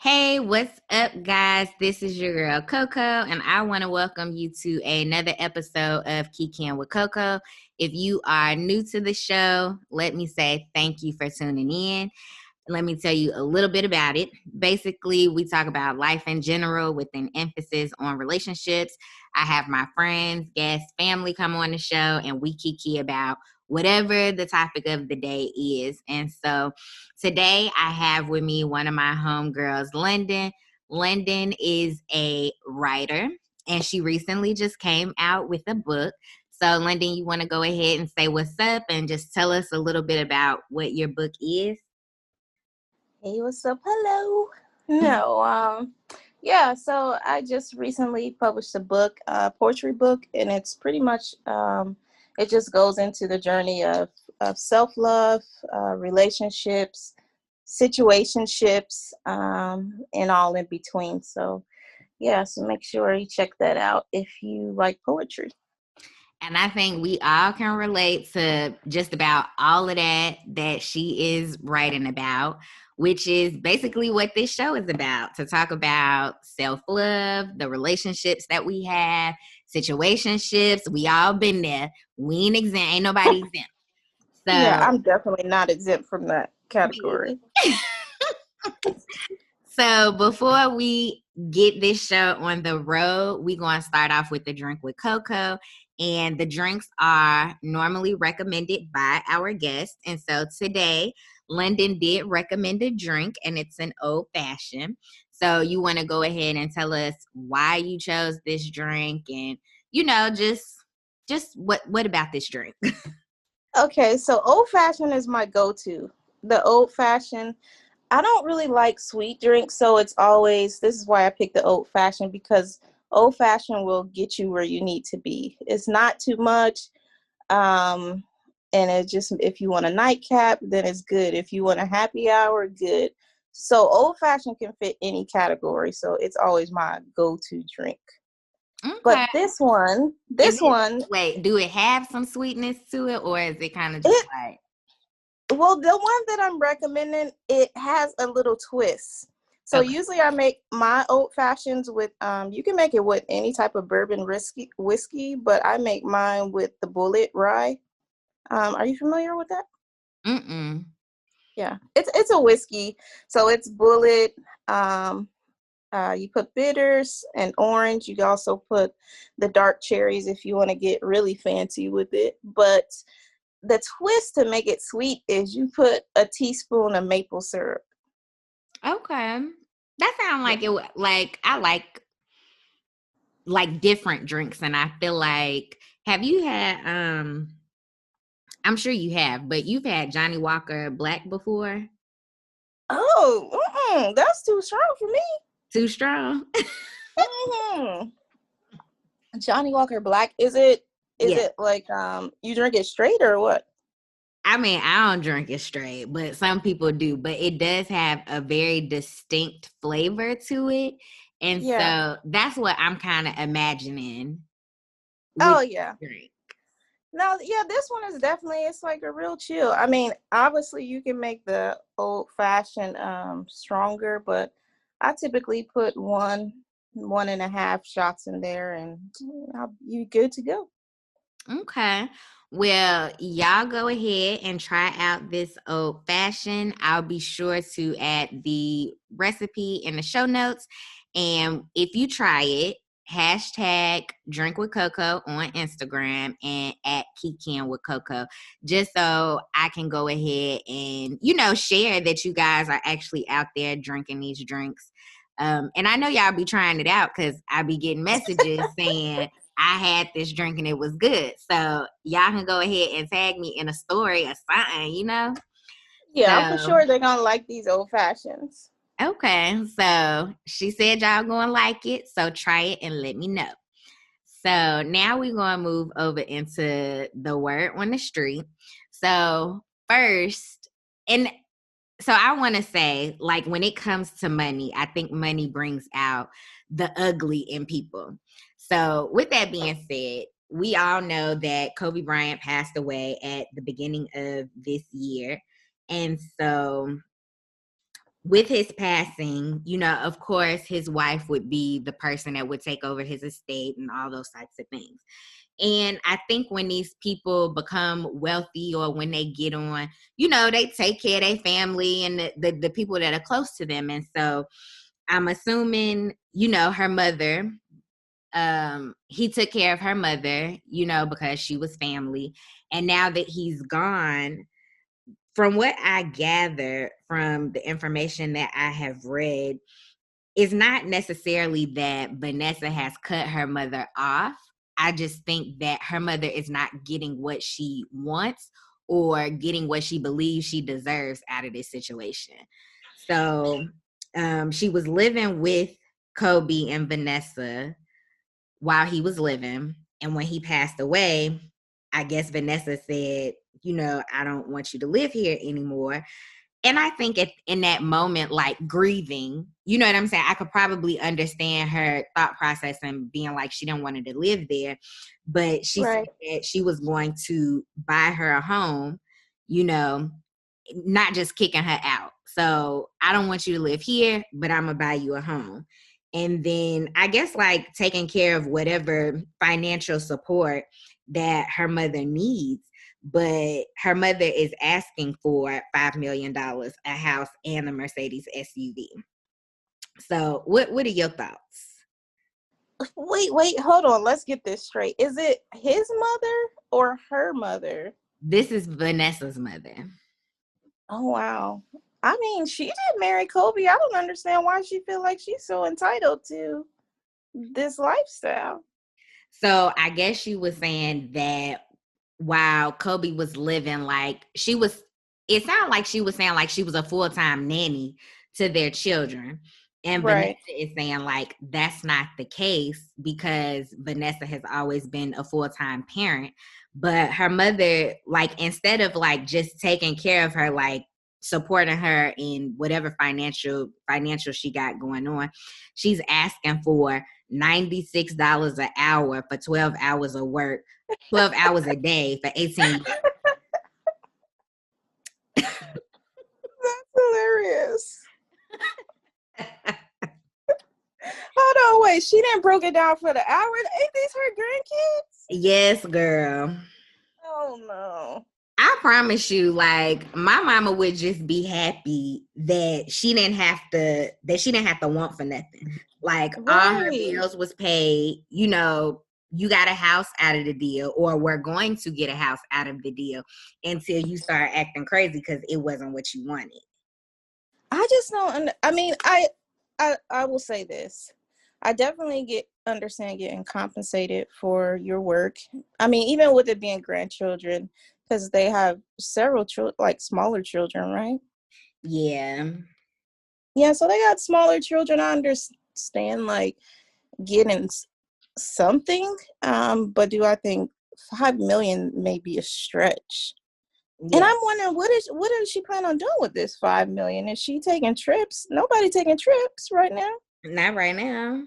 Hey, what's up, guys? This is your girl Coco, and I want to welcome you to another episode of Kiki'ing with Coco. If you are new to the show, let me say thank you for tuning in. Let me tell you a little bit about it. Basically, we talk about life in general with an emphasis on relationships. I have my friends, guests, family come on the show, and we kiki about whatever the topic of the day is. And so today I have with me one of my homegirls, Londyn. Londyn is a writer, and she recently just came out with a book. So, Londyn, you want to go ahead and say what's up and just tell us a little bit about what your book is? Hey, what's up? Hello. So I just recently published a book, poetry book, and it's pretty much, it just goes into the journey of self-love, relationships, situationships, and all in between. So make sure you check that out if you like poetry. And I think we all can relate to just about all of that she is writing about, which is basically what this show is about, to talk about self-love, the relationships that we have, situationships. We all been there. We ain't exempt. Ain't nobody exempt. So Yeah, I'm definitely not exempt from that category. So before we get this show on the road, we're going to start off with the drink with Coco. And the drinks are normally recommended by our guests. And so today, Londyn did recommend a drink, and it's an old fashioned. So you want to go ahead and tell us why you chose this drink, and just what about this drink? Okay, so old fashioned is my go-to. The old fashioned, I don't really like sweet drinks, so this is why I picked the old fashioned, because old fashioned will get you where you need to be. It's not too much. Um, and it just, if you want a nightcap, then it's good. If you want a happy hour, good. So old fashioned can fit any category. So it's always my go-to drink. Okay. But this one, wait, do it have some sweetness to it, or is it kind of just like? Well, the one that I'm recommending, it has a little twist. So usually I make my old fashions with, you can make it with any type of bourbon whiskey, but I make mine with the Bulleit Rye. Are you familiar with that? Mm-mm. Yeah, it's a whiskey. So it's Bulleit. You put bitters and orange. You can also put the dark cherries if you want to get really fancy with it. But the twist to make it sweet is you put a teaspoon of maple syrup. Okay. That sounds like it. Like I like different drinks, and I feel like, have you had? I'm sure you have, but you've had Johnny Walker Black before. Oh, that's too strong for me. Too strong. Johnny Walker Black. Is it like you drink it straight or what? I mean, I don't drink it straight, but some people do. But it does have a very distinct flavor to it. And so that's what I'm kind of imagining. Oh, yeah. Drink. No, yeah, this one is definitely, it's like a real chill. I mean, obviously you can make the old fashioned stronger, but I typically put 1.5 shots in there, and you good to go. Okay. Well, y'all go ahead and try out this old fashioned. I'll be sure to add the recipe in the show notes. And if you try it, hashtag drink with Coco on Instagram and at kiki'ing with Coco, just so I can go ahead and, share that you guys are actually out there drinking these drinks. And I know y'all be trying it out, because I be getting messages saying, I had this drink and it was good. So y'all can go ahead and tag me in a story or something, Yeah, so, I'm for sure they're going to like these old fashions. Okay. So she said y'all going to like it. So try it and let me know. So now we're going to move over into the word on the street. So first, and so I want to say, like, when it comes to money, I think money brings out the ugly in people. So with that being said, we all know that Kobe Bryant passed away at the beginning of this year. And so with his passing, you know, of course, his wife would be the person that would take over his estate and all those types of things. And I think when these people become wealthy or when they get on, you know, they take care of their family and the people that are close to them. And so I'm assuming, you know, her mother, he took care of her mother, you know, because she was family. And now that he's gone, from what I gather from the information that I have read, it's not necessarily that Vanessa has cut her mother off. I just think that her mother is not getting what she wants or getting what she believes she deserves out of this situation. So she was living with Kobe and Vanessa while he was living. And when he passed away, I guess Vanessa said, you know, I don't want you to live here anymore. And I think in that moment, like grieving, you know what I'm saying? I could probably understand her thought process and being like she didn't want her to live there. But she said that she was going to buy her a home, you know, not just kicking her out. So I don't want you to live here, but I'm going to buy you a home. And then I guess like taking care of whatever financial support that her mother needs. But her mother is asking for $5 million, a house, and a Mercedes SUV. So what are your thoughts? Wait, hold on. Let's get this straight. Is it his mother or her mother? This is Vanessa's mother. Oh, wow. I mean, she did marry Kobe. I don't understand why she feel like she's so entitled to this lifestyle. So I guess she was saying that while Kobe was living, like it sounded like she was saying like she was a full-time nanny to their children. And Vanessa is saying like that's not the case because Vanessa has always been a full-time parent. But her mother, like instead of like just taking care of her, like supporting her in whatever financial she got going on, she's asking for $96 an hour for 12 hours of work, 12 hours a day for 18 years. That's hilarious. Hold on, wait. She didn't broke it down for the hour. Ain't these her grandkids? Yes, girl. Oh no. I promise you, like my mama would just be happy that she didn't have to want for nothing. Like all her bills was paid, you know, you got a house out of the deal, or we're going to get a house out of the deal until you start acting crazy because it wasn't what you wanted. I just don't. I mean, I will say this. I definitely understand getting compensated for your work. I mean, even with it being grandchildren, because they have several children, like smaller children, right? Yeah. Yeah, so they got smaller children. I understand, like getting something. But do I think 5 million may be a stretch? Yeah. And I'm wondering what does she plan on doing with this 5 million? Is she taking trips? Nobody taking trips right now. Not right now.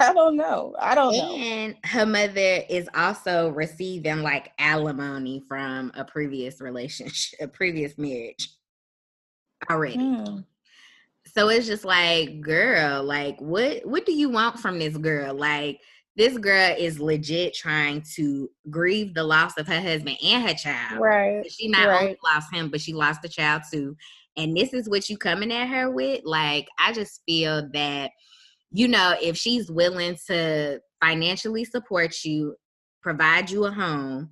I don't know. And her mother is also receiving like alimony from a previous relationship, a previous marriage already. So it's just like, girl, like what do you want from this girl? Like this girl is legit trying to grieve the loss of her husband and her child. Right. She not only lost him, but she lost the child too. And this is what you coming at her with? Like, I just feel that, you know, if she's willing to financially support you, provide you a home,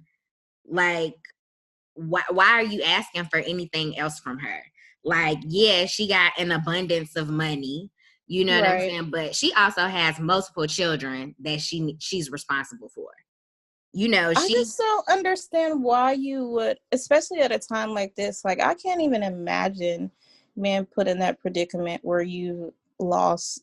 like, why are you asking for anything else from her? Like, yeah, she got an abundance of money, you know what I'm saying? But she also has multiple children that she's responsible for. You know, I just don't understand why you would, especially at a time like this. Like, I can't even imagine man put in that predicament where you lost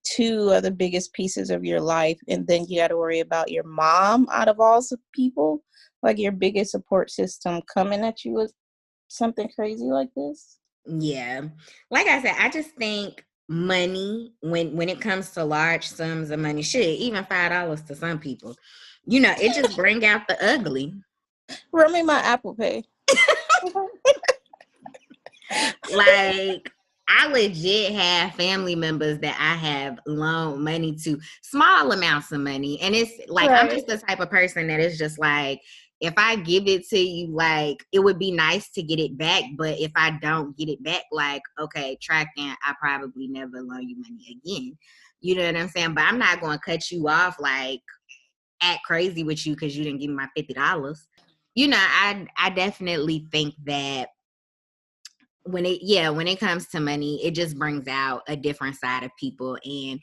two of the biggest pieces of your life, and then you got to worry about your mom out of all people, like your biggest support system, coming at you with something crazy like this. Yeah, like I said, I just think money, when it comes to large sums of money, shit, even $5 to some people, you know, it just bring out the ugly. Run me my Apple Pay. Like, I legit have family members that I have loaned money to, small amounts of money. And it's like, I'm Right. just the type of person that is just like, if I give it to you, like, it would be nice to get it back. But if I don't get it back, like, okay, tracking, I probably never loan you money again. You know what I'm saying? But I'm not going to cut you off, like, act crazy with you because you didn't give me my $50. You know, I definitely think that when it comes to money, it just brings out a different side of people, and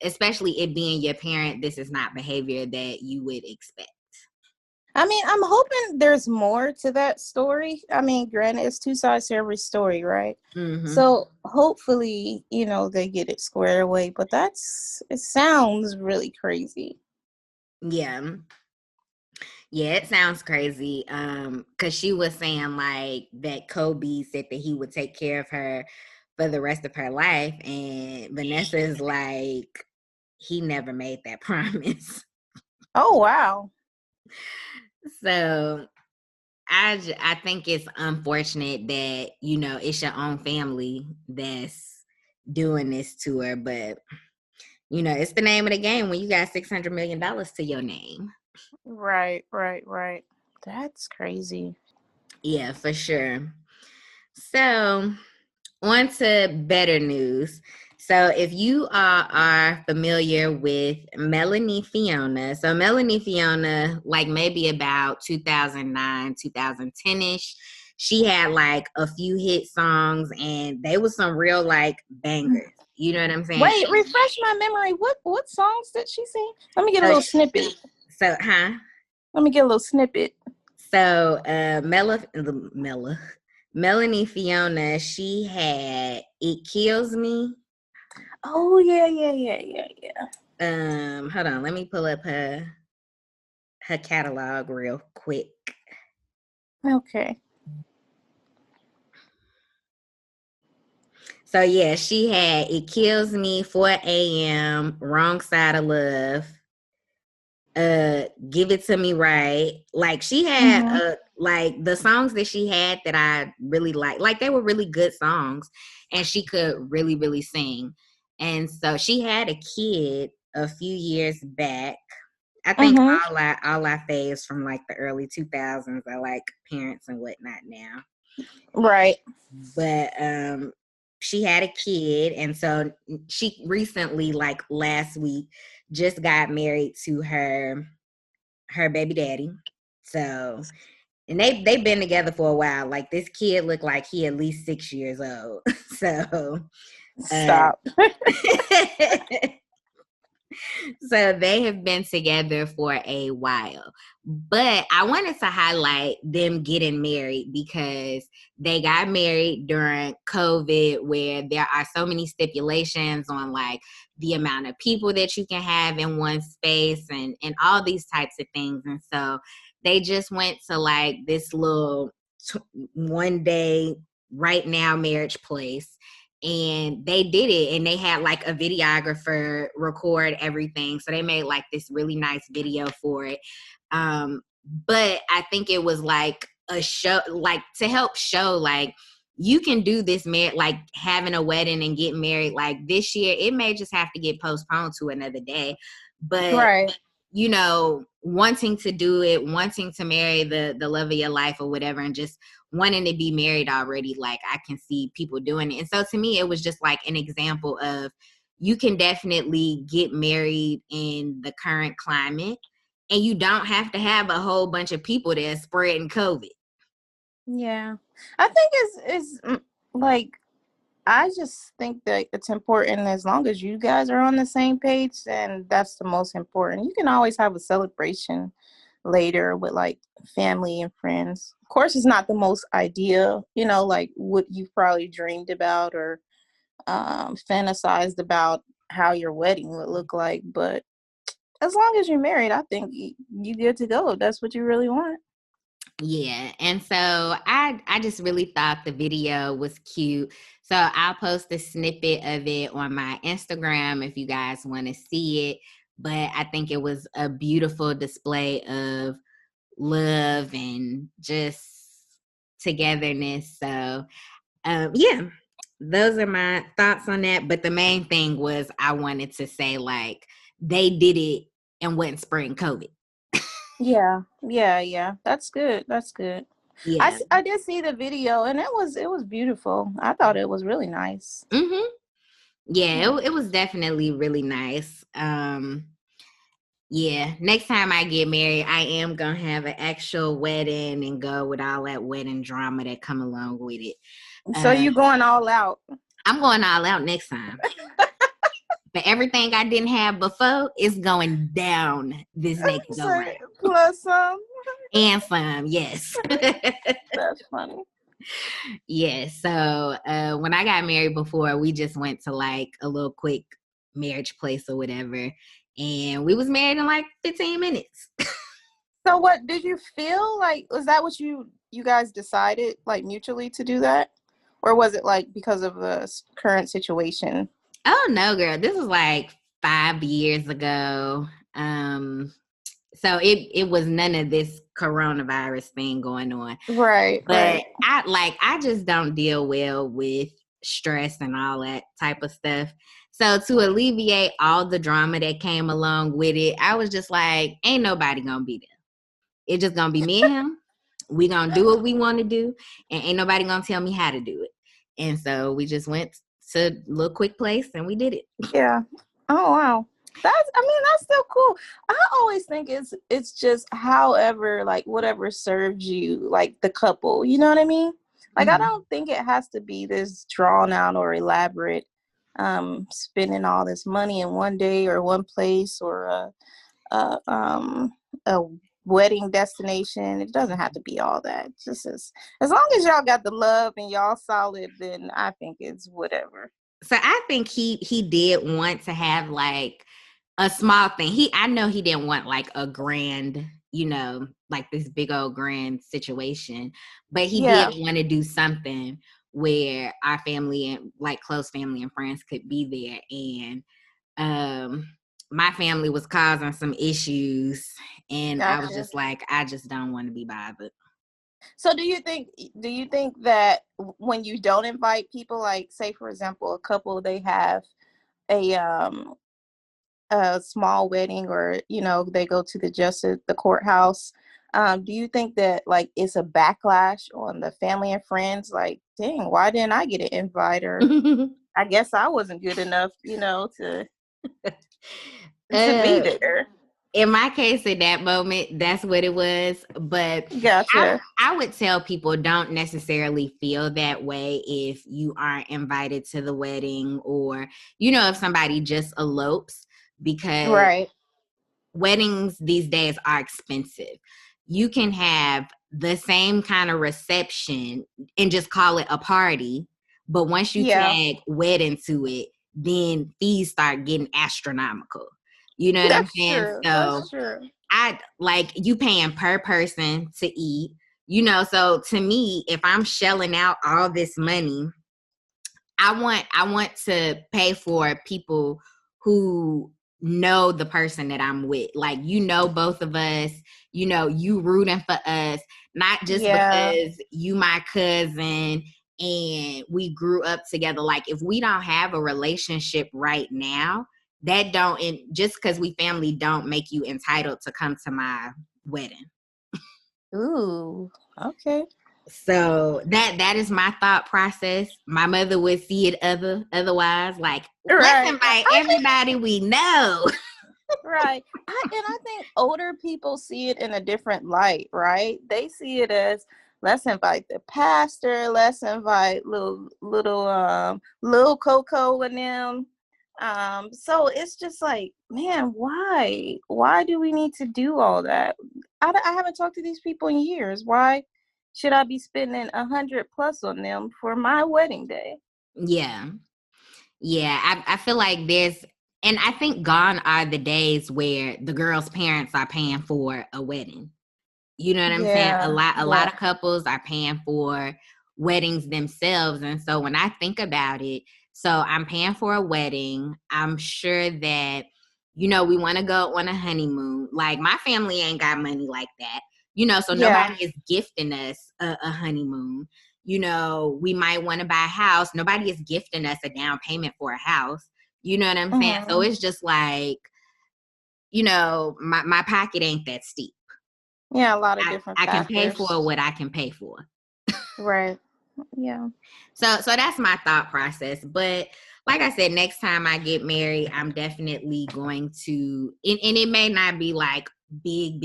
especially it being your parent, this is not behavior that you would expect. I mean, I'm hoping there's more to that story. I mean, granted, it's two sides to every story, right? Mm-hmm. So hopefully, they get it squared away. But it sounds really crazy. Yeah. Yeah, it sounds crazy. Because she was saying like that Kobe said that he would take care of her for the rest of her life, and Vanessa is like, he never made that promise. Oh, wow. So I think it's unfortunate that it's your own family that's doing this to her, but it's the name of the game when you got $600 million to your name. Right, right, right. That's crazy. Yeah, for sure. So on to better news. So if you are familiar with Melanie Fiona, so Melanie Fiona, like maybe about 2009, 2010-ish, she had like a few hit songs and they were some real like bangers. You know what I'm saying? Wait, refresh my memory. What songs did she sing? Let me get a So, little snippet. huh? Let me get a little snippet. So Melanie Fiona, she had It Kills Me. Oh yeah, yeah, yeah, yeah, yeah. Hold on, let me pull up her catalog real quick. Okay. So yeah, she had It Kills Me, 4 a.m., Wrong Side of Love, Give It to Me Right. Like she had Mm-hmm. like the songs that she had that I really like they were really good songs, and she could really, really sing. And so she had a kid a few years back. I think Mm-hmm. all our faves from like the early 2000s are like parents and whatnot now. Right. But she had a kid, and so she recently, like last week, just got married to her baby daddy. So, and they've been together for a while. Like this kid looked like he at least 6 years old. So uh Stop. so they have been together for a while. But I wanted to highlight them getting married because they got married during COVID, where there are so many stipulations on like the amount of people that you can have in one space and all these types of things. And so they just went to like this little 1 day right now marriage place, and they did it, and they had like a videographer record everything, so they made like this really nice video for it. But I think it was like a show, like to help show like you can do this, like having a wedding and get married like this year. It may just have to get postponed to another day, but Right. wanting to do it, wanting to marry the love of your life or whatever, and just wanting to be married already, like I can see people doing it. And so to me, it was just like an example of you can definitely get married in the current climate, and you don't have to have a whole bunch of people there spreading COVID. Yeah. I think like I just think that it's important as long as you guys are on the same page, and that's the most important. You can always have a celebration later with like family and friends. Of course, it's not the most ideal, like what you've probably dreamed about or fantasized about how your wedding would look like. But as long as you're married, I think you good to go if that's what you really want. Yeah. And so I just really thought the video was cute. So I'll post a snippet of it on my Instagram if you guys want to see it. But I think it was a beautiful display of love and just togetherness. So yeah. those are my thoughts on that. But the main thing was I wanted to say, like, they did it and wasn't spreading COVID. Yeah. That's good. That's good. Yeah. I did see the video, and it was beautiful. I thought it was really nice. Mm-hmm. Yeah, it was definitely really nice. Yeah, next time I get married, I am gonna have an actual wedding and go with all that wedding drama that come along with it. So you going all out? I'm going all out next time. But everything I didn't have before is going down this next go round. Plus some. And some, yes. That's funny. Yeah, so when I got married before, we just went to like a little quick marriage place or whatever. And we was married in like 15 minutes. So what did you feel like? Was that what you guys decided, like, mutually to do that? Or was it like because of the current situation? Oh no, girl. This was like 5 years ago. So it was none of this coronavirus thing going on. Right. But I just don't deal well with stress and all that type of stuff. So to alleviate all the drama that came along with it, I was just like, ain't nobody gonna be there. It's just gonna be me and him. We gonna do what we want to do, and ain't nobody gonna tell me how to do it. And so we just went to a little quick place and we did it. Yeah. Oh wow. That's still cool. I always think it's just however, like, whatever serves you, like the couple. You know what I mean? Like, I don't think it has to be this drawn out or elaborate, spending all this money in one day or one place or a wedding destination. It doesn't have to be all that. Just as long as y'all got the love and y'all solid, then I think it's whatever. So I think he did want to have like a small thing. I know he didn't want like a grand, like this big old grand situation, but he did want to do something where our family and like close family and friends could be there. And my family was causing some issues, and I was just like, I just don't want to be bothered. So do you think that when you don't invite people, like, say for example, a couple, they have a small wedding, or they go to the courthouse, do you think that, like, it's a backlash on the family and friends, like, dang, why didn't I get an invite? Or I guess I wasn't good enough, to be there. In my case, in that moment, that's what it was. But Gotcha. I would tell people, don't necessarily feel that way if you aren't invited to the wedding, or, if somebody just elopes, because weddings these days are expensive. You can have the same kind of reception and just call it a party. But once you tag wedding to it, then fees start getting astronomical. You know what I'm saying? True. So that's true. I like you paying per person to eat, so to me, if I'm shelling out all this money, I want to pay for people who know the person that I'm with. Like, both of us, you rooting for us, not just because you my cousin and we grew up together. Like, if we don't have a relationship right now, that don't, and just because we family don't make you entitled to come to my wedding. Ooh, okay. So that is my thought process. My mother would see it otherwise. Like, let's invite everybody we know. Right. And I think older people see it in a different light, right? They see it as, let's invite the pastor, let's invite little Coco and them. So it's just like, man, why do we need to do all that? I haven't talked to these people in years. Why should I be spending 100 plus on them for my wedding day? Yeah. I feel like and I think gone are the days where the girl's parents are paying for a wedding. You know what I'm saying? A lot of couples are paying for weddings themselves. And so when I think about it, so I'm paying for a wedding. I'm sure that, we want to go on a honeymoon. Like, my family ain't got money like that, so nobody is gifting us a honeymoon. You know, we might want to buy a house. Nobody is gifting us a down payment for a house. You know what I'm saying? So it's just like, you know, my pocket ain't that steep. Yeah, a lot of different I can pay factors. for what I can pay for. Right. Yeah. So that's my thought process. But like I said, next time I get married, I'm definitely going to, and it may not be like big,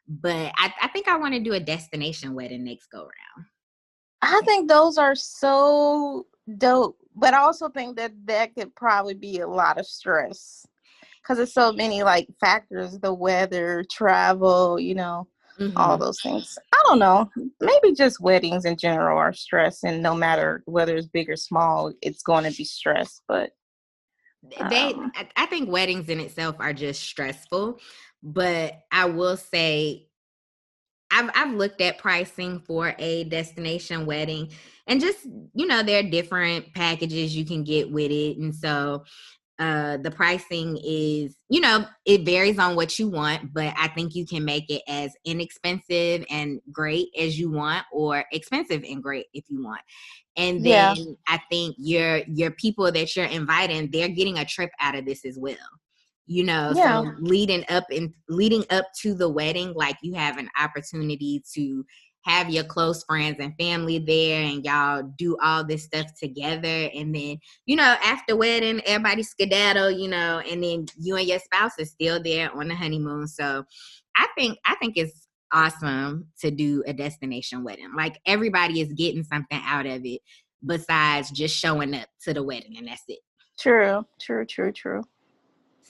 but I think I want to do a destination wedding next go round. I think those are so dope, but I also think that could probably be a lot of stress because there's so many like factors, the weather, travel, you know, all those things. I don't know. Maybe just weddings in general are stress, and no matter whether it's big or small, it's going to be stress. But I think weddings in itself are just stressful, but I will say I've looked at pricing for a destination wedding, and just, you know, there are different packages you can get with it. And so the pricing is, you know, it varies on what you want, but I think you can make it as inexpensive and great as you want, or expensive and great if you want. And then I think your people that you're inviting, they're getting a trip out of this as well. You know, so leading up to the wedding, like, you have an opportunity to have your close friends and family there, and y'all do all this stuff together. And then, you know, after wedding, everybody skedaddle, you know, and then you and your spouse is still there on the honeymoon. So I think it's awesome to do a destination wedding. Like, everybody is getting something out of it besides just showing up to the wedding, and that's it. True.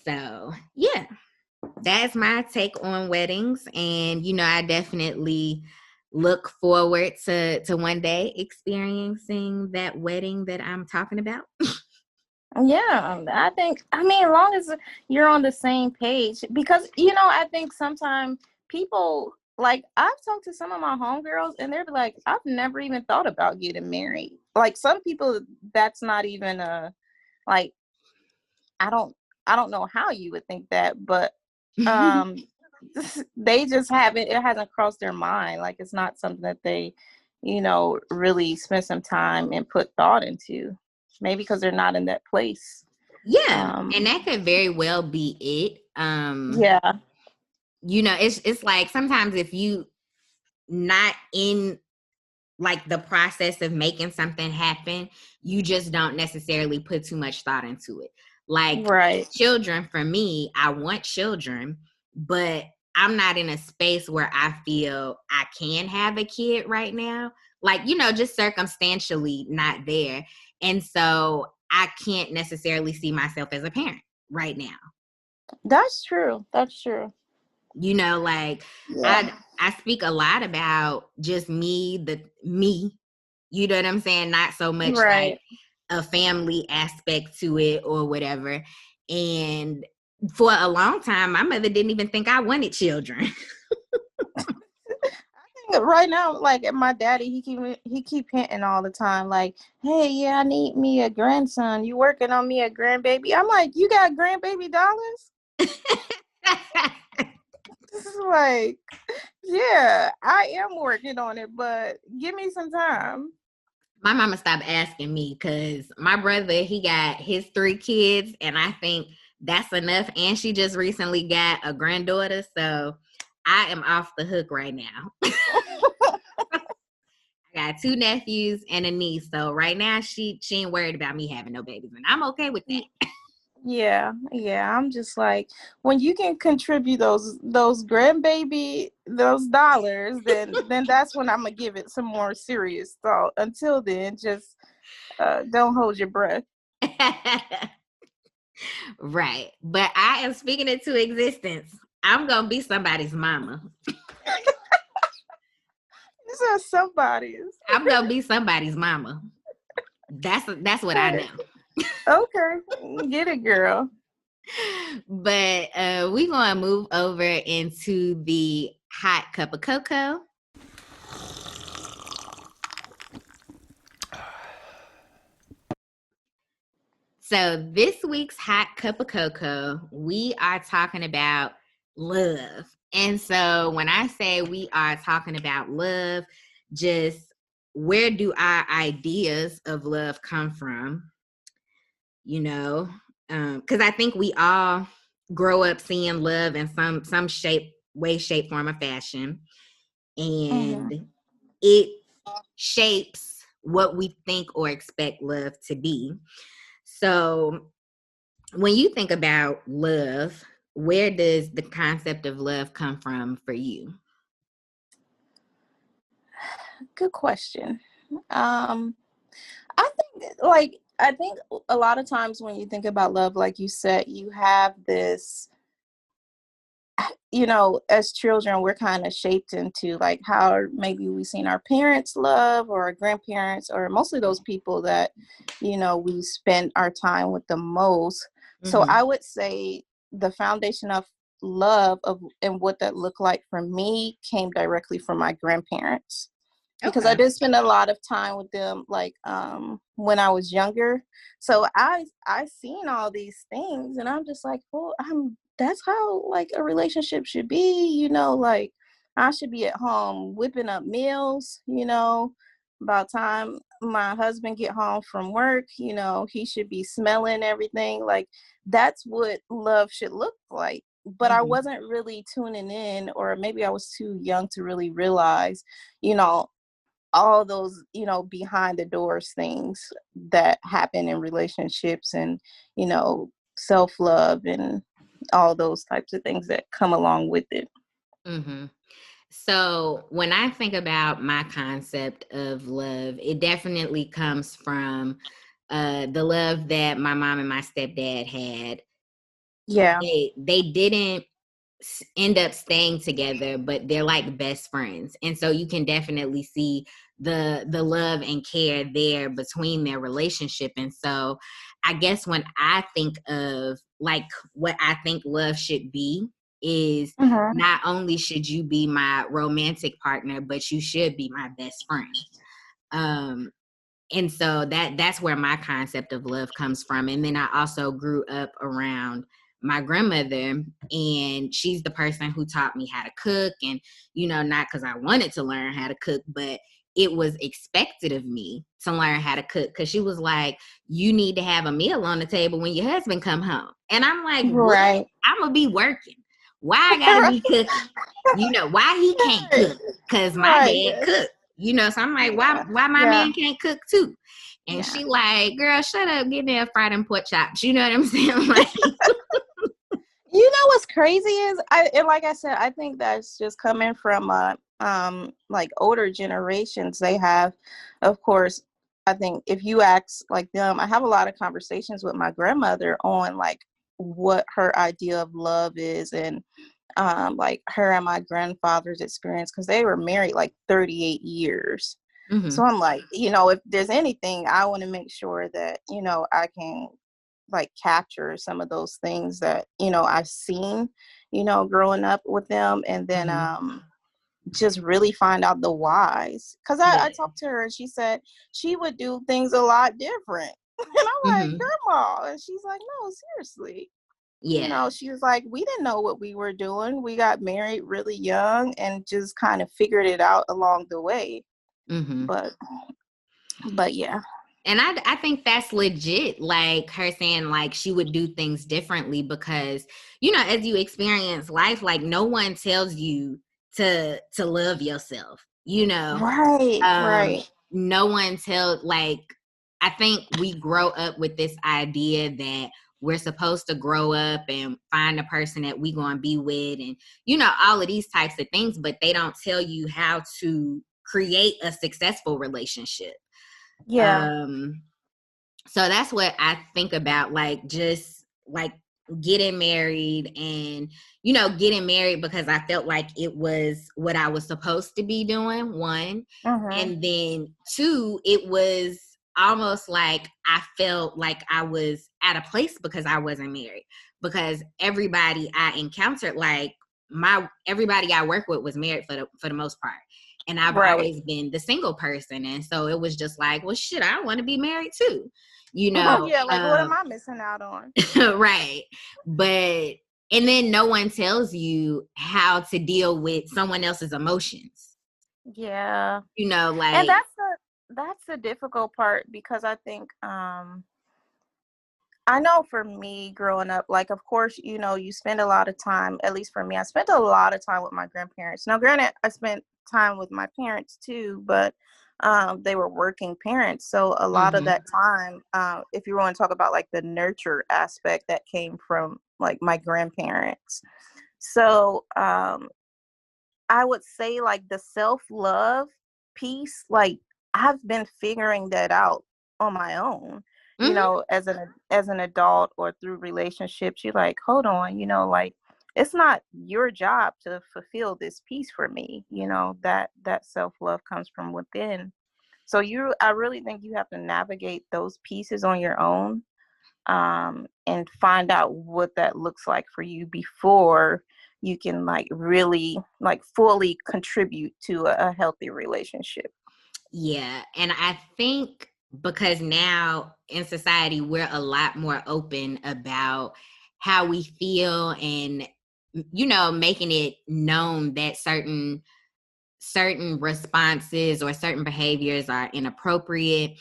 So yeah, that's my take on weddings. And, you know, I definitely look forward to one day experiencing that wedding that I'm talking about. Yeah, I mean, as long as you're on the same page, because, you know, I think sometimes people, like, I've talked to some of my homegirls and they're like, I've never even thought about getting married. Like, some people, that's not even like, I don't know how you would think that, but they just haven't, it hasn't crossed their mind. Like, it's not something that they, you know, really spend some time and put thought into. Maybe because they're not in that place. Yeah, and that could very well be it. Yeah. You know, it's like sometimes if you not in like the process of making something happen, you just don't necessarily put too much thought into it. Like, children, for me, I want children, but I'm not in a space where I feel I can have a kid right now. Like, you know, just circumstantially not there. And so I can't necessarily see myself as a parent right now. That's true. You know, like, I speak a lot about just me, you know what I'm saying? Not so much like a family aspect to it or whatever. And for a long time, my mother didn't even think I wanted children. I think right now, like, my daddy, he keep hinting all the time, like, hey, yeah, I need me a grandson. You working on me a grandbaby? I'm like, you got grandbaby dollars? This is like, yeah, I am working on it, but give me some time. My mama stopped asking me because my brother, he got his 3 kids, and I think that's enough. And she just recently got a granddaughter, so I am off the hook right now. I got 2 nephews and a niece, so right now she ain't worried about me having no babies, and I'm okay with that. Yeah. I'm just like, when you can contribute those grandbaby, those dollars, then that's when I'm gonna give it some more serious thought. Until then, just don't hold your breath. Right. But I am speaking it to existence. I'm gonna be somebody's mama. These are somebody's. I'm gonna be somebody's mama. That's what I know. Okay, get it, girl. But we're gonna move over into the hot cup of cocoa. So this week's hot cup of cocoa, we are talking about love. And so when I say we are talking about love, just where do our ideas of love come from? You know, because I think we all grow up seeing love in some shape, way, shape, form, or fashion, Mm-hmm. and it shapes what we think or expect love to be. So when you think about love, where does the concept of love come from for you? Good question. Um, I think a lot of times when you think about love, like you said, you have this, as children, we're kind of shaped into like how maybe we've seen our parents love or our grandparents or mostly those people that, we spend our time with the most. So Mm-hmm. I would say the foundation of love of and what that looked like for me came directly from my grandparents because I Okay. did spend a lot of time with them, like when I was younger. So I seen all these things, and I'm just like, well, that's how like a relationship should be, like I should be at home whipping up meals, About time my husband get home from work, he should be smelling everything. Like that's what love should look like. But I Mm-hmm. wasn't really tuning in, or maybe I was too young to really realize, you know, all those behind the doors things that happen in relationships, and self-love and all those types of things that come along with it. Mm-hmm. So when I think about my concept of love, it definitely comes from the love that my mom and my stepdad had. Yeah. They didn't end up staying together, but they're like best friends, and so you can definitely see the love and care there between their relationship. And so I guess when I think of like what I think love should be is Hmm. not only should you be my romantic partner, but you should be my best friend. um and so that's where my concept of love comes from. And then I also grew up around my grandmother, and she's the person who taught me how to cook. And not because I wanted to learn how to cook, but it was expected of me to learn how to cook, because she was like, you need to have a meal on the table when your husband come home. And I'm like, what? Right. I'm gonna be working, why I gotta be cooking? Why he can't cook? Because my Right. dad Yes. cooked. So I'm like, why Yeah. my Yeah. man can't cook too? And Yeah. she like, girl, shut up, get me a fried and pork chops. You know what I'm saying? Like, What's crazy is and like I said, I think that's just coming from like older generations. They have, of course, I think if you ask like them, I have a lot of conversations with my grandmother on like what her idea of love is, and like her and my grandfather's experience, because they were married like 38 years. So mm-hmm, I'm like, if there's anything, I want to make sure that, I can like capture some of those things that, I've seen, growing up with them. And then mm-hmm. just really find out the whys. Because I Yeah. talked to her and she said she would do things a lot different. And I'm like, Mm-hmm. Grandma. And she's like, no, seriously. Yeah. She was like, we didn't know what we were doing. We got married really young and just kind of figured it out along the way. Mm-hmm. But yeah. And I think that's legit, like her saying like she would do things differently because, as you experience life, like no one tells you to love yourself, Right. um, Right. no one tells, like, I think we grow up with this idea that we're supposed to grow up and find a person that we going to be with, and, all of these types of things, but they don't tell you how to create a successful relationship. Yeah. Um, so that's what I think about, like, just like getting married, and getting married because I felt like it was what I was supposed to be doing, one. Mm-hmm. And then two, it was almost like I felt like I was out of place because I wasn't married, because everybody I encountered, like my everybody I work with was married for the most part, and I've Right. always been the single person. And so it was just like, well, shit, I want to be married too, you Oh know yeah, like what am um I missing out on? right. But and then no one tells you how to deal with someone else's emotions, Yeah. And like. that's that's the difficult part, because I think I know for me growing up, like, of course, you spend a lot of time, at least for me, I spent a lot of time with my grandparents. Now, granted, I spent time with my parents too, but they were working parents. So a lot of Mm-hmm. that time, if you want to talk about like the nurture aspect, that came from like my grandparents. So I would say like the self-love piece, like I've been figuring that out on my own, Mm-hmm. as an adult or through relationships. You're like, hold on, like it's not your job to fulfill this piece for me, that self-love comes from within. So I really think you have to navigate those pieces on your own, and find out what that looks like for you before you can like really like fully contribute to a healthy relationship. Yeah. And I think because now in society, we're a lot more open about how we feel and, making it known that certain responses or certain behaviors are inappropriate.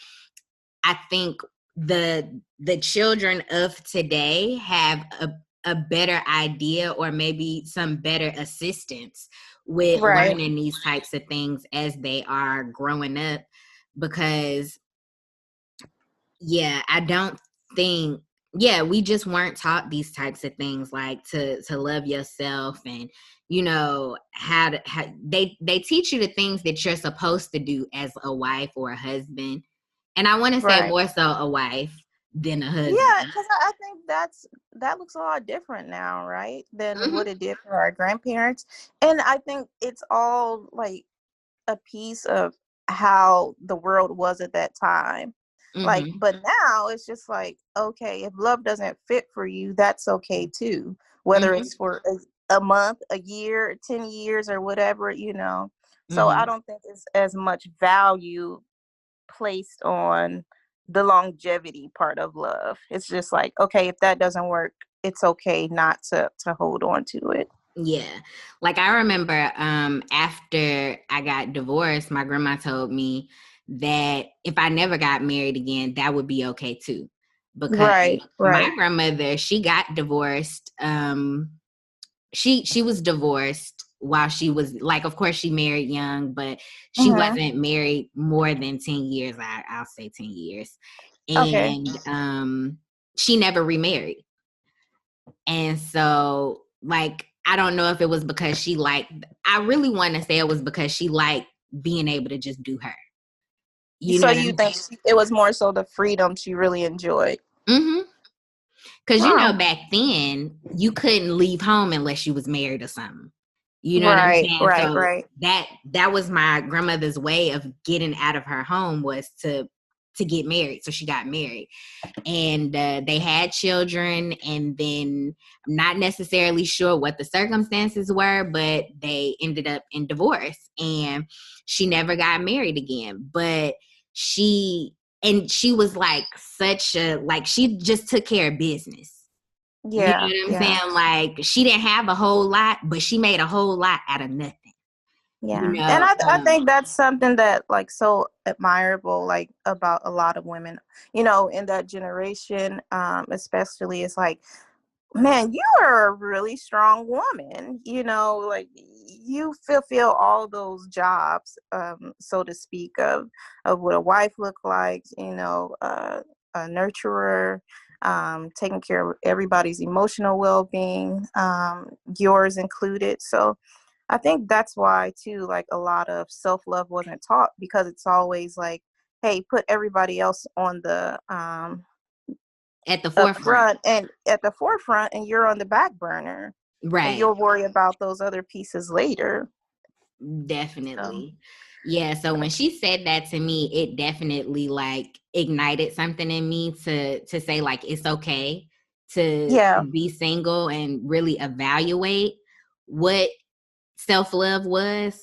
I think the children of today have a better idea, or maybe some better assistance with Right. learning these types of things as they are growing up. Because I don't think, we just weren't taught these types of things, like to love yourself, and how they teach you the things that you're supposed to do as a wife or a husband. And I want to say Right. more so a wife than a Yeah, husband. because I think that looks a lot different now, right, than Mm-hmm. what it did for our grandparents. And I think it's all like a piece of how the world was at that time. Like, Mm-hmm. but now it's just like, okay, if love doesn't fit for you, that's okay too. Whether Mm-hmm. it's for a month, a year, 10 years, or whatever. So I Mm-hmm. don't think it's as much value placed on the longevity part of love. It's just like, okay, if that doesn't work, it's okay not to hold on to it. Yeah. Like I remember after I got divorced, my grandma told me that if I never got married again, that would be okay too. Because Right, my right. grandmother, she got divorced. She was divorced while she was, like, of course she married young, but she Hmm. wasn't married more than 10 years. I'll say 10 years. Okay. And she never remarried. And so, like, I don't know if it was because I really want to say it was because she liked being able to just do her. You know So what you I'm think it was more so the freedom she really enjoyed? saying? Mm-hmm. Because, Oh, back then, you couldn't leave home unless you was married or something. You know what I'm right, saying? right, So right. that was my grandmother's way of getting out of her home, was to get married. So she got married. And they had children, and then I'm not necessarily sure what the circumstances were, but they ended up in divorce, and she never got married again. But she was like she just took care of business. You know Yeah, what I'm yeah, saying? Like, she didn't have a whole lot, but she made a whole lot out of nothing. You yeah. And know, I think that's something that like so admirable, like about a lot of women, in that generation, especially. It's like, man, you are a really strong woman, like you fulfill all those jobs, so to speak, of what a wife look like, a nurturer, taking care of everybody's emotional well-being, yours included. So I think that's why too, like a lot of self-love wasn't taught, because it's always like, hey, put everybody else on the at the up forefront. front and at the forefront, and you're on the back burner, and Right. you'll worry about those other pieces later. So Definitely. Yeah. So when she said that to me, it definitely like ignited something in me to say, like, it's okay to yeah. be single and really evaluate what self-love was.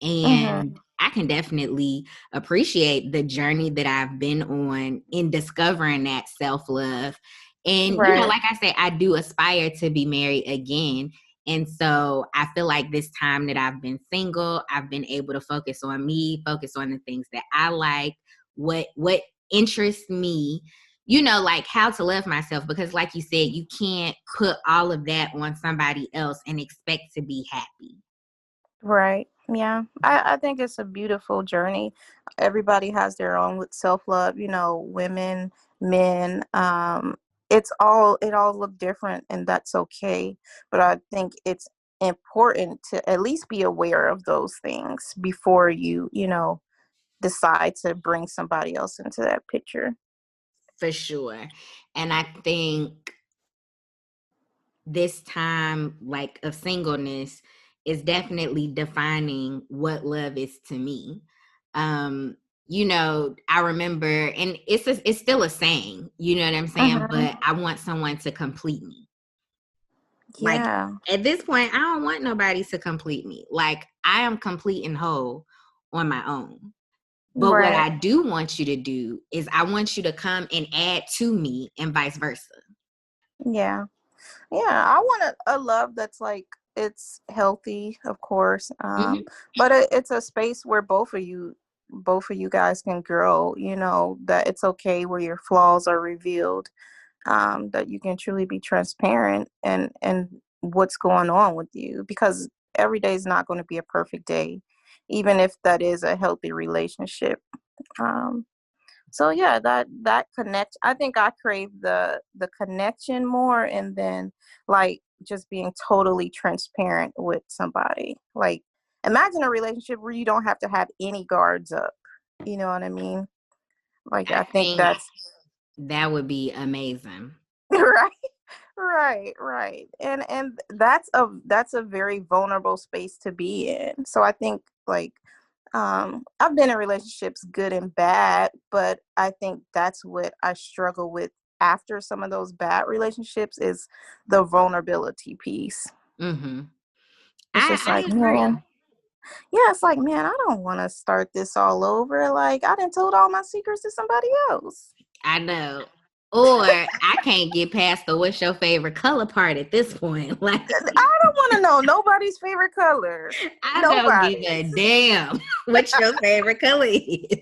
Hmm. And I can definitely appreciate the journey that I've been on in discovering that self-love. And, Right. like I said, I do aspire to be married again. And so I feel like this time that I've been single, I've been able to focus on me, focus on the things that I like, what interests me, like how to love myself. Because like you said, you can't put all of that on somebody else and expect to be happy. Right. Yeah. I think it's a beautiful journey. Everybody has their own self-love, women, men. It all look different, and that's okay. But I think it's important to at least be aware of those things before you decide to bring somebody else into that picture. For sure. And I think this time like of singleness is definitely defining what love is to me. I remember, and it's still a saying, you know what I'm saying, Hmm. but I want someone to complete me. Like Yeah. at this point, I don't want nobody to complete me. Like I am complete and whole on my own. But what Right. I do want you to do is I want you to come and add to me and vice versa. Yeah. Yeah, I want a love that's like it's healthy, of course, Mm-hmm. but it's a space where both of you guys can grow. That it's okay where your flaws are revealed, that you can truly be transparent and what's going on with you, because every day is not going to be a perfect day, even if that is a healthy relationship. Um, so yeah, that connect. I think I crave the connection more, and then like just being totally transparent with somebody. Like imagine a relationship where you don't have to have any guards up. You know what I mean? Like I I think think that's that would be amazing. right. Right. And that's a very vulnerable space to be in. So I think like I've been in relationships good and bad, but I think that's what I struggle with after some of those bad relationships is the vulnerability piece. Mm-hmm. It's just I like, agree. man, yeah, it's like, man, I don't want to start this all over. Like, I done told all my secrets to somebody else. I know. Or I can't get past the what's your favorite color part at this point. Like I don't want to know nobody's favorite color. I don't give a Nobody's. damn what your favorite color is.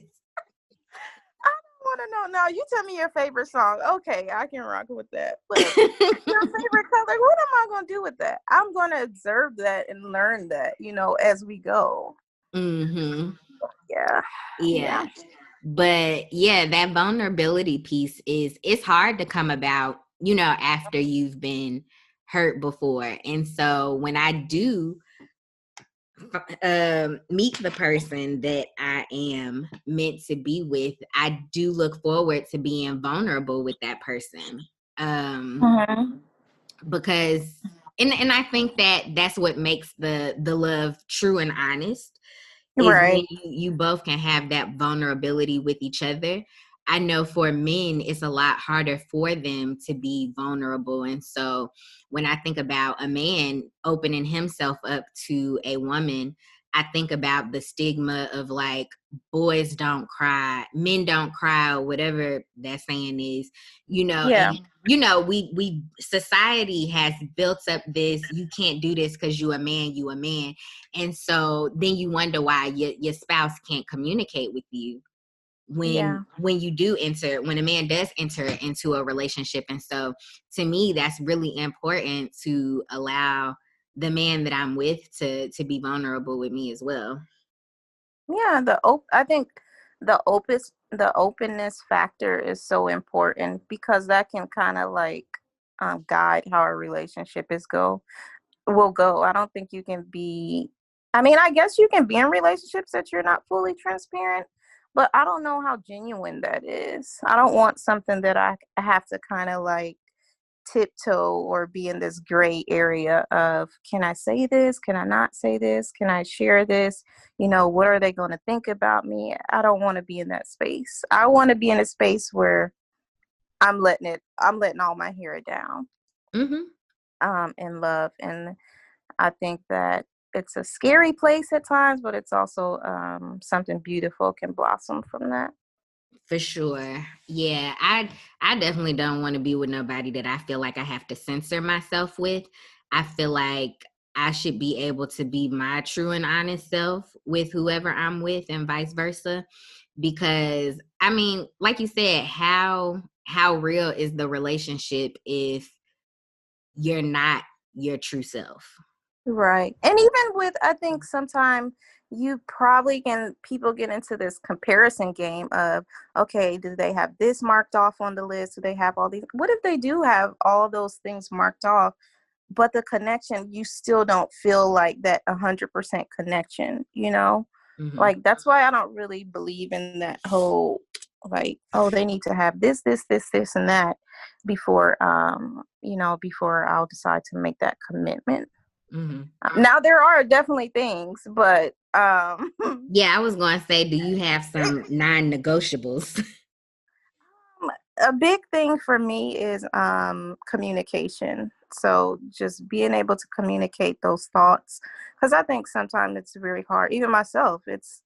I want to know. Now, you tell me your favorite song. Okay, I can rock with that. But your favorite color, what am I going to do with that? I'm going to observe that and learn that, as we go. Mm-hmm. Yeah. Yeah. Yeah. But yeah, that vulnerability piece it's hard to come about, after you've been hurt before. And so when I do meet the person that I am meant to be with, I do look forward to being vulnerable with that person. Mhm. Because and I think that that's what makes the love true and honest is when Right. you both can have that vulnerability with each other. I know for men, it's a lot harder for them to be vulnerable. And so when I think about a man opening himself up to a woman, I think about the stigma of like boys don't cry, men don't cry, or whatever that saying is, Yeah. and we society has built up this, you can't do this because you a man. And so then you wonder why your spouse can't communicate with you Yeah. when you do enter, when a man does enter into a relationship. And so to me, that's really important to allow the man that I'm with to be vulnerable with me as well. Yeah. I think the openness factor is so important because that can kind of like guide how a relationship will go. I don't think you can be, I mean, I guess you can be in relationships that you're not fully transparent, but I don't know how genuine that is. I don't want something that I have to kind of like tiptoe or be in this gray area of, can I say this? Can I not say this? Can I share this? What are they going to think about me? I don't want to be in that space. I want to be in a space where I'm letting all my hair down, Mm-hmm. in love. And I think that it's a scary place at times, but it's also something beautiful can blossom from that. For sure. Yeah, I definitely don't want to be with nobody that I feel like I have to censor myself with. I feel like I should be able to be my true and honest self with whoever I'm with and vice versa. Because I mean, like you said, how real is the relationship if you're not your true self? Right. And even with, I think sometimes people get into this comparison game of, okay, do they have this marked off on the list? Do they have all these? What if they do have all those things marked off, but the connection, you still don't feel like that 100% connection, you know? Mm-hmm. Like, that's why I don't really believe in that whole, like, oh, they need to have this, and that before, before I'll decide to make that commitment. Mm-hmm. Now there are definitely things, but Yeah, I was going to say, do you have some non-negotiables? a big thing for me is communication. So just being able to communicate those thoughts, because I think sometimes it's very hard. Even myself, it's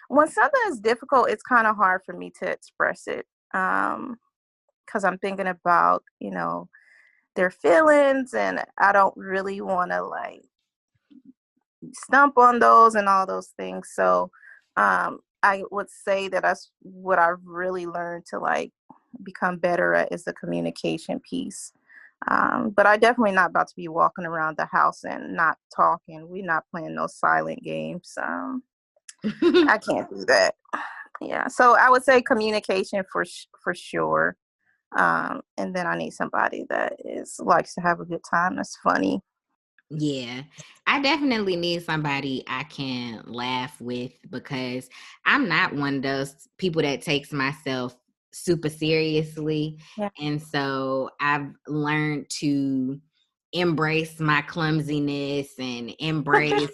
when something is difficult, it's kind of hard for me to express it, because I'm thinking about their feelings, and I don't really want to like stump on those and all those things. So I would say that that's what I've really learned to like become better at, is the communication piece. But I definitely not about to be walking around the house and not talking. We're not playing those silent games. I can't do that. Yeah. So I would say communication for sure. And then I need somebody that likes to have a good time. That's funny. Yeah, I definitely need somebody I can laugh with, because I'm not one of those people that takes myself super seriously. Yeah. And so I've learned to embrace my clumsiness and embrace,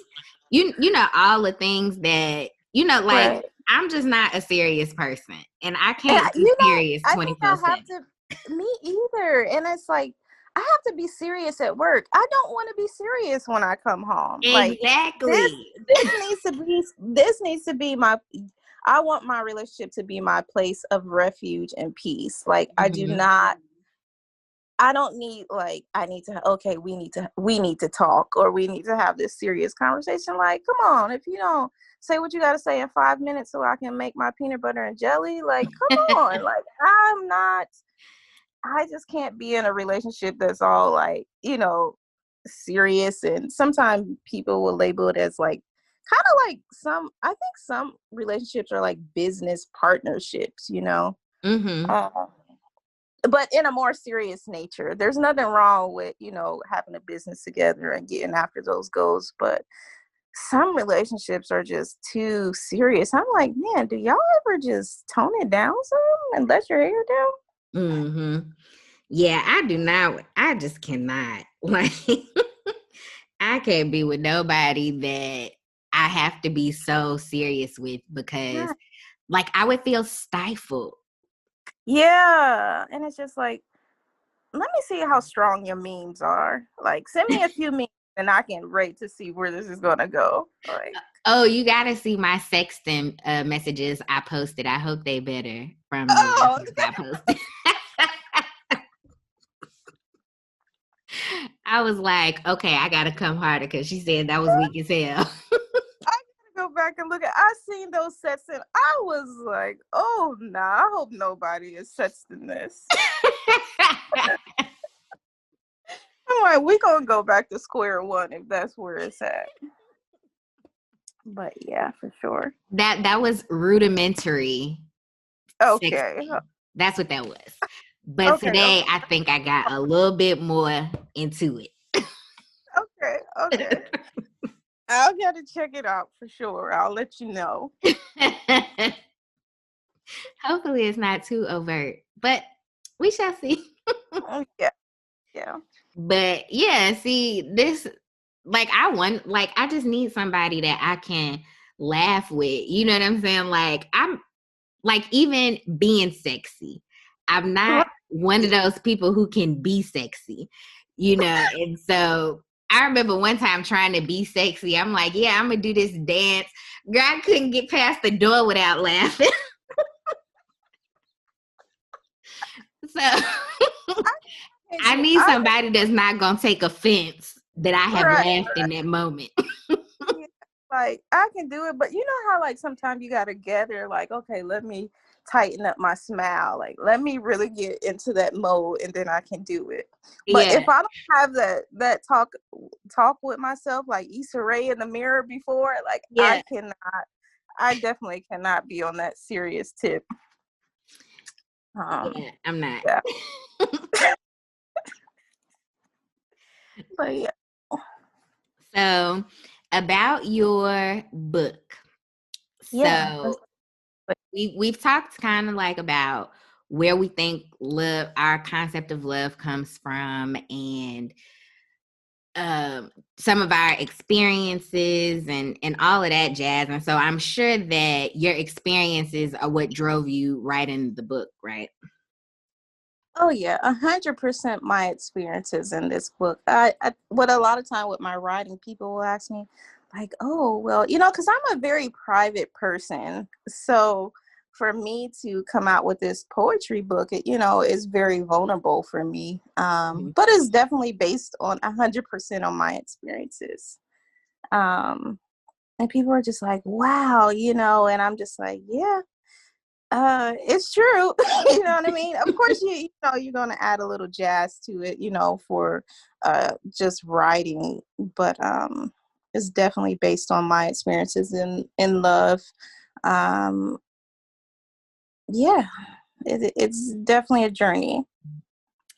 all the things that, like, Right. I'm just not a serious person, and I And can't be serious I think I 24/7. have to, me either. And it's like, I have to be serious at work. I don't want to be serious when I come home. Like Exactly. this needs to be my, I want my relationship to be my place of refuge and peace. Like Mhm. I don't need like, I need to, okay, we need to talk, or we need to have this serious conversation. Like, come on, if you don't say what you got to say in 5 minutes so I can make my peanut butter and jelly, like, come on. Like, I just can't be in a relationship that's all like, serious. And sometimes people will label it as like, kind of like I think some relationships are like business partnerships, Mhm. uh, but in a more serious nature. There's nothing wrong with, having a business together and getting after those goals. But some relationships are just too serious. I'm like, man, do y'all ever just tone it down some and let your hair down? Mhm. Yeah, I do not. I just cannot. Like, I can't be with nobody that I have to be so serious with, because, Yeah. like, I would feel stifled. Yeah. And it's just like, let me see how strong your memes are. Like, send me a few memes and I can rate to see where this is going to go. Like, Oh, you gotta see my sexting messages I posted. I hope they better from the oh, messages I posted. I was like, okay, I gotta come harder, because she said that was weak as hell. I gotta go back and look at. I seen those sets and I was like, oh nah, I hope nobody is sexting this. I'm like, we gonna go back to square one if that's where it's at. But yeah, for sure. That was rudimentary Okay. sexting. That's what that was. But Okay. today, I think I got a little bit more into it. Okay. Okay. I'll get to check it out for sure. I'll let you know. Hopefully, it's not too overt, but we shall see. Oh, yeah. Yeah. But yeah, see, this, like, I just need somebody that I can laugh with. You know what I'm saying? Like, I'm like, even being sexy, I'm Right. not one of those people who can be sexy, and so I remember one time trying to be sexy. I'm like, yeah, I'm gonna do this dance. Girl, I couldn't get past the door without laughing. So I need I somebody that's not gonna take offense that I have Right. laughed in that moment. Yeah, like I can do it, but you know how like sometimes you gotta gather, like, okay, let me tighten up my smile, like let me really get into that mode and then I can do it. But Yeah. if I don't have that talk with myself, like Issa Rae in the mirror before, like Yeah. I definitely cannot be on that serious tip. Yeah, I'm not. Yeah. But yeah. So, about your book. Yeah. So, we've talked kind of like about where we think love, our concept of love comes from, and some of our experiences and all of that jazz. And so I'm sure that your experiences are what drove you writing the book, right? Oh yeah, 100% my experiences in this book. What a lot of time with my writing, people will ask me, like, "Oh, well, because I'm a very private person, so for me to come out with this poetry book, is very vulnerable for me. Mhm. But it's definitely based on 100% on my experiences. Um, and people are just like, "Wow," and I'm just like, "Yeah." It's true. You know what I mean? Of course, you're gonna add a little jazz to it, for just writing, but it's definitely based on my experiences in love. Um, yeah, it's definitely a journey.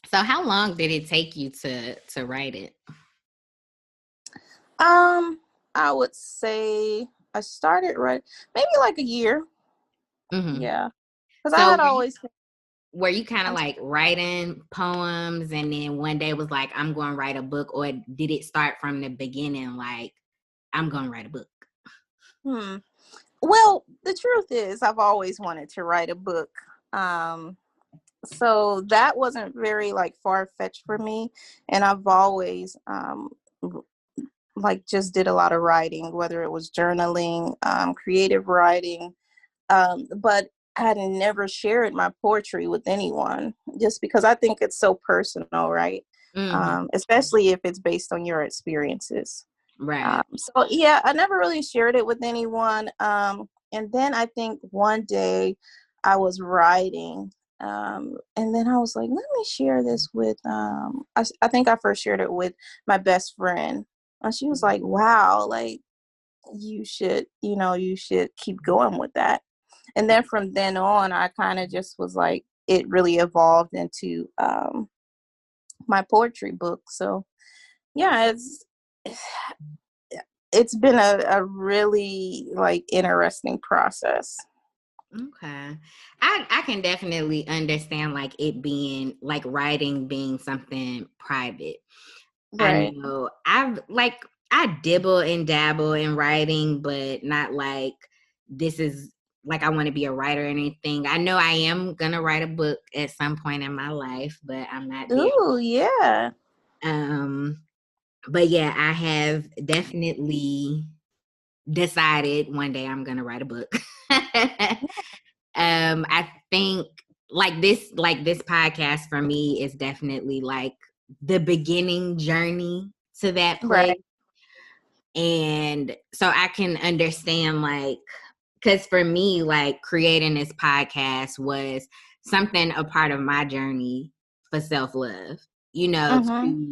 So how long did it take you to write it? I would say I started right maybe like a year. Mm-hmm. Yeah, because I So had always. were you kind of I'm like writing poems and then one day was like, I'm going to write a book, or did it start from the beginning like, I'm going to write a book? Hmm. Well, the truth is, I've always wanted to write a book. Um, so that wasn't very like far-fetched for me, and I've always like just did a lot of writing, whether it was journaling, creative writing, but I had never shared my poetry with anyone, just because I think it's so personal, right? Mm-hmm. Especially if it's based on your experiences. Right. So yeah, I never really shared it with anyone. And then I think one day I was writing, and then I was like, let me share this with. I think I first shared it with my best friend, and she was like, "Wow, like you should keep going with that." And then from then on, I kind of just was like, it really evolved into my poetry book. So yeah, it's been a really like interesting process. Okay. I can definitely understand like it being like writing being something private. I Right. know I dibble and dabble in writing, but not like this is like I want to be a writer or anything. I know I am gonna write a book at some point in my life, but I'm not there. Ooh, yeah. Um, but yeah, I have definitely decided one day I'm gonna write a book. I think like this podcast for me is definitely like the beginning journey to that place. Right. And so I can understand like, because for me, like creating this podcast was something a part of my journey for self-love, Mm-hmm.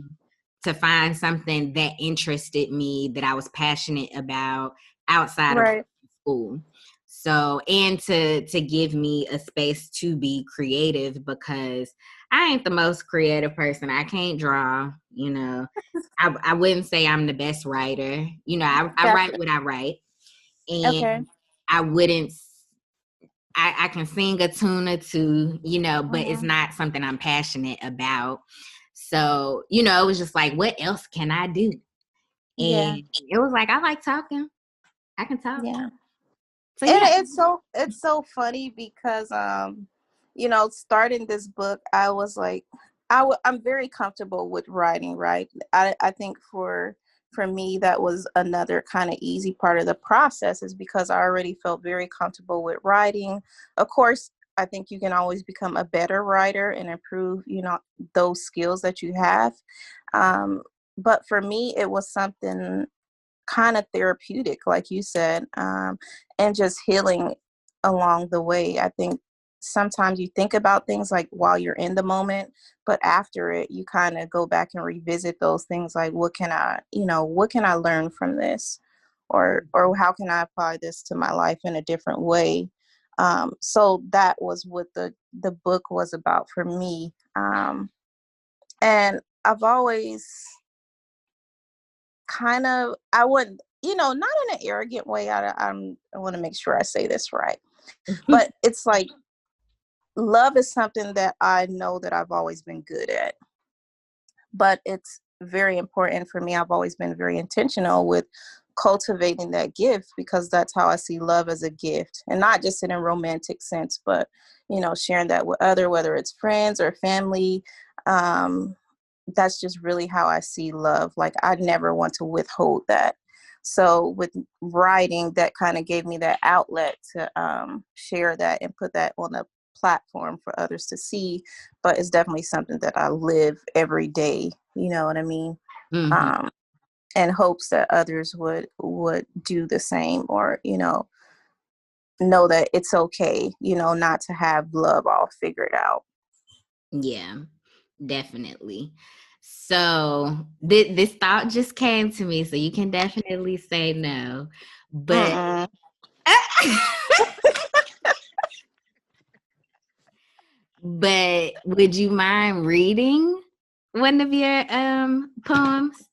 to find something that interested me, that I was passionate about outside of Right. school. So, and to give me a space to be creative, because I ain't the most creative person. I can't draw, I wouldn't say I'm the best writer. I write Gotcha. what I write, Okay. and I wouldn't. I can sing a tune or two, but it's Mm-hmm. not something I'm passionate about. So, it was just like, what else can I do? Yeah. And it was like, I like talking. I can talk. Yeah. So And yeah. it's so funny because starting this book, I was like, I'm very comfortable with writing, right? I think for me that was another kind of easy part of the process, is because I already felt very comfortable with writing. Of course, I think you can always become a better writer and improve, those skills that you have. Um, but for me, it was something kind of therapeutic, like you said, and just healing along the way. I think sometimes you think about things like while you're in the moment, but after it, you kind of go back and revisit those things like, what can I learn from this? Or how can I apply this to my life in a different way? So that was what the book was about for me. And I've always I wouldn't, not in an arrogant way. I want to make sure I say this right, but it's like love is something that I know that I've always been good at, but it's very important for me. I've always been very intentional with cultivating that gift, because that's how I see love, as a gift, and not just in a romantic sense, but sharing that with whether it's friends or family. That's just really how I see love. Like, I never want to withhold that. So with writing, that kind of gave me that outlet to share that and put that on a platform for others to see. But it's definitely something that I live every day. You know what I mean? Mm-hmm. And hopes that others would do the same, or know that it's okay, not to have love all figured out. Yeah, definitely. So this thought just came to me, so you can definitely say no. But but would you mind reading one of your poems?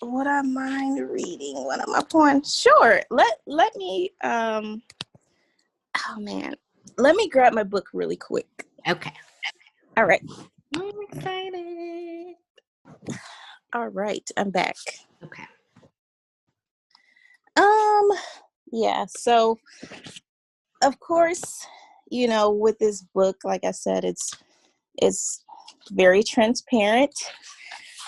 Would I mind reading one of my poems? Sure. Let me oh man. Let me grab my book really quick. Okay. All right. I'm excited. All right. I'm back. Okay. Yeah, so of course, with this book, like I said, it's very transparent.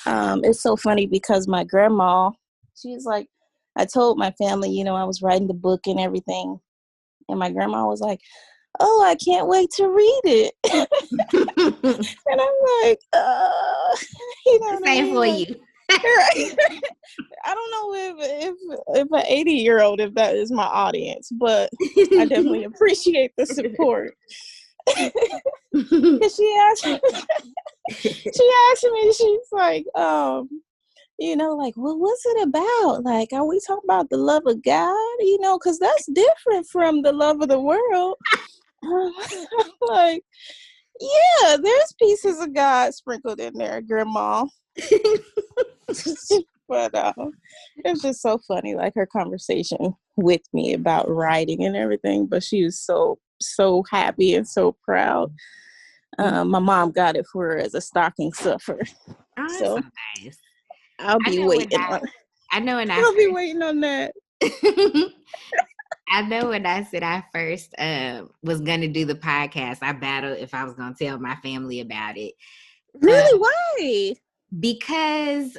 It's so funny because my grandma, she's like, I told my family, I was writing the book and everything. And my grandma was like, oh, I can't wait to read it. And I'm like, you know what I Same mean? for Like, you. right. I don't know if an 80-year-old, if that is my audience, but I definitely appreciate the support. Cause she asked me, she's like, like, well, what's it about? Like, are we talking about the love of God? Because that's different from the love of the world. Like, yeah, there's pieces of God sprinkled in there, Grandma. But it's just so funny, like her conversation with me about writing and everything. But she was so happy and so proud. My mom got it for her as a stocking stuffer. Oh, that's So so nice. I'll be waiting on. I know when I'll be waiting on that. I know when I said I first was gonna do the podcast, I battled if I was gonna tell my family about it. Really? Why? Because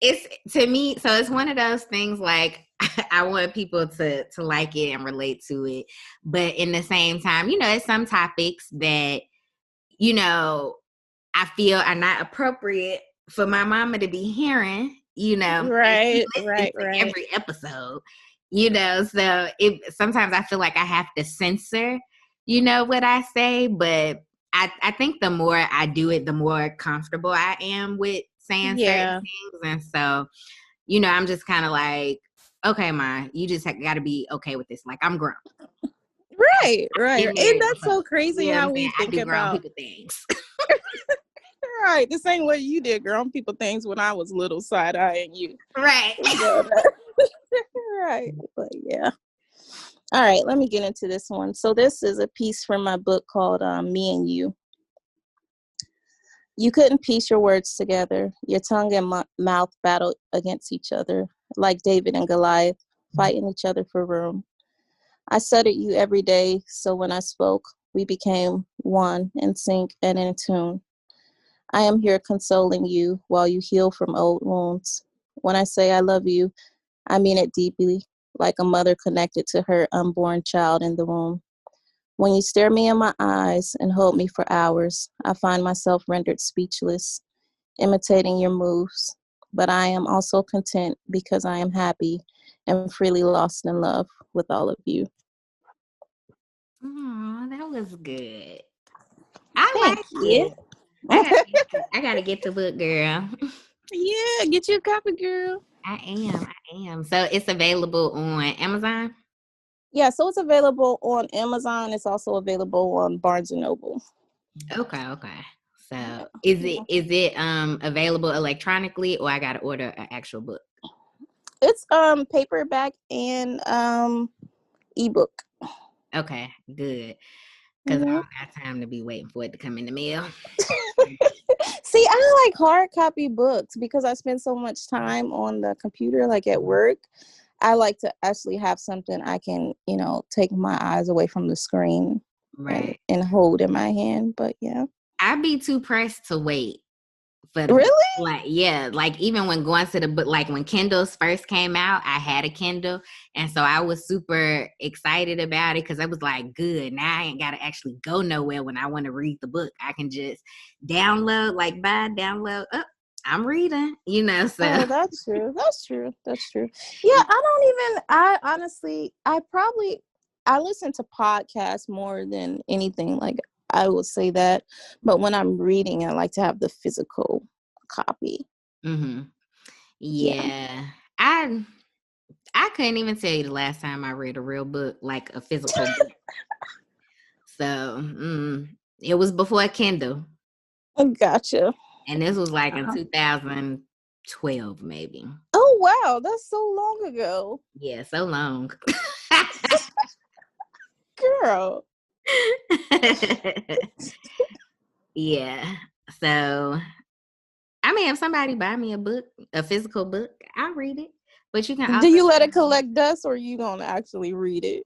it's, to me, so it's one of those things like I want people to like it and relate to it, but in the same time, it's some topics that I feel are not appropriate for my mama to be hearing, Right, and she listens right, to right. every episode, so sometimes I feel like I have to censor, what I say, but I think the more I do it, the more comfortable I am with saying certain things. And so, I'm just kind of like, okay, Ma, you just got to be okay with this. Like, I'm grown. Right. And that's so crazy how we I think do grown about people things. right. The same way you did grown people things when I was little, side-eyeing you. Right. Right. But yeah. All right, let me get into this one. So this is a piece from my book called Me and You. You couldn't piece your words together. Your tongue and mouth battled against each other, like David and Goliath, fighting each other for room. I studied you every day, so when I spoke, we became one, in sync and in tune. I am here consoling you while you heal from old wounds. When I say I love you, I mean it deeply, like a mother connected to her unborn child in the womb. When you stare me in my eyes and hold me for hours, I find myself rendered speechless, imitating your moves. but I am also content because I am happy and freely lost in love with all of you. Oh, that was good. I Thank like you. it. I gotta get the book, girl. Yeah, get you a copy, girl. I am. So it's available on Amazon. Yeah, so it's available on Amazon. It's also available on Barnes and Noble. Okay. So Yeah. is it available electronically, or I gotta order an actual book? It's paperback and ebook. Okay, good. Because I Mhm. don't got time to be waiting for it to come in the mail. See, I like hard copy books because I spend so much time on the computer, like at work. I like to actually have something I can, take my eyes away from the screen and, Right. and hold in my hand. But yeah. I'd be too pressed to wait for the book. Really? Like, yeah, like even when going to the book, like when Kindles first came out, I had a Kindle. And so I was super excited about it because I was like, good, now I ain't got to actually go nowhere when I want to read the book. I can just download, download. Oh, I'm reading, so. Oh, that's true. That's true. That's true. Yeah, I honestly, I listen to podcasts more than anything. Like, I would say that. But when I'm reading, I like to have the physical copy. Mm-hmm. Yeah. Yeah. I couldn't even tell you the last time I read a real book, like a physical book. So it was before Kindle. Gotcha. And this was like in 2012, maybe. Oh, wow. That's so long ago. Yeah, so long. Girl. Yeah. So, I mean, if somebody buy me a book, a physical book, I'll read it. But you can Do also, you let it collect dust or you going to actually read it?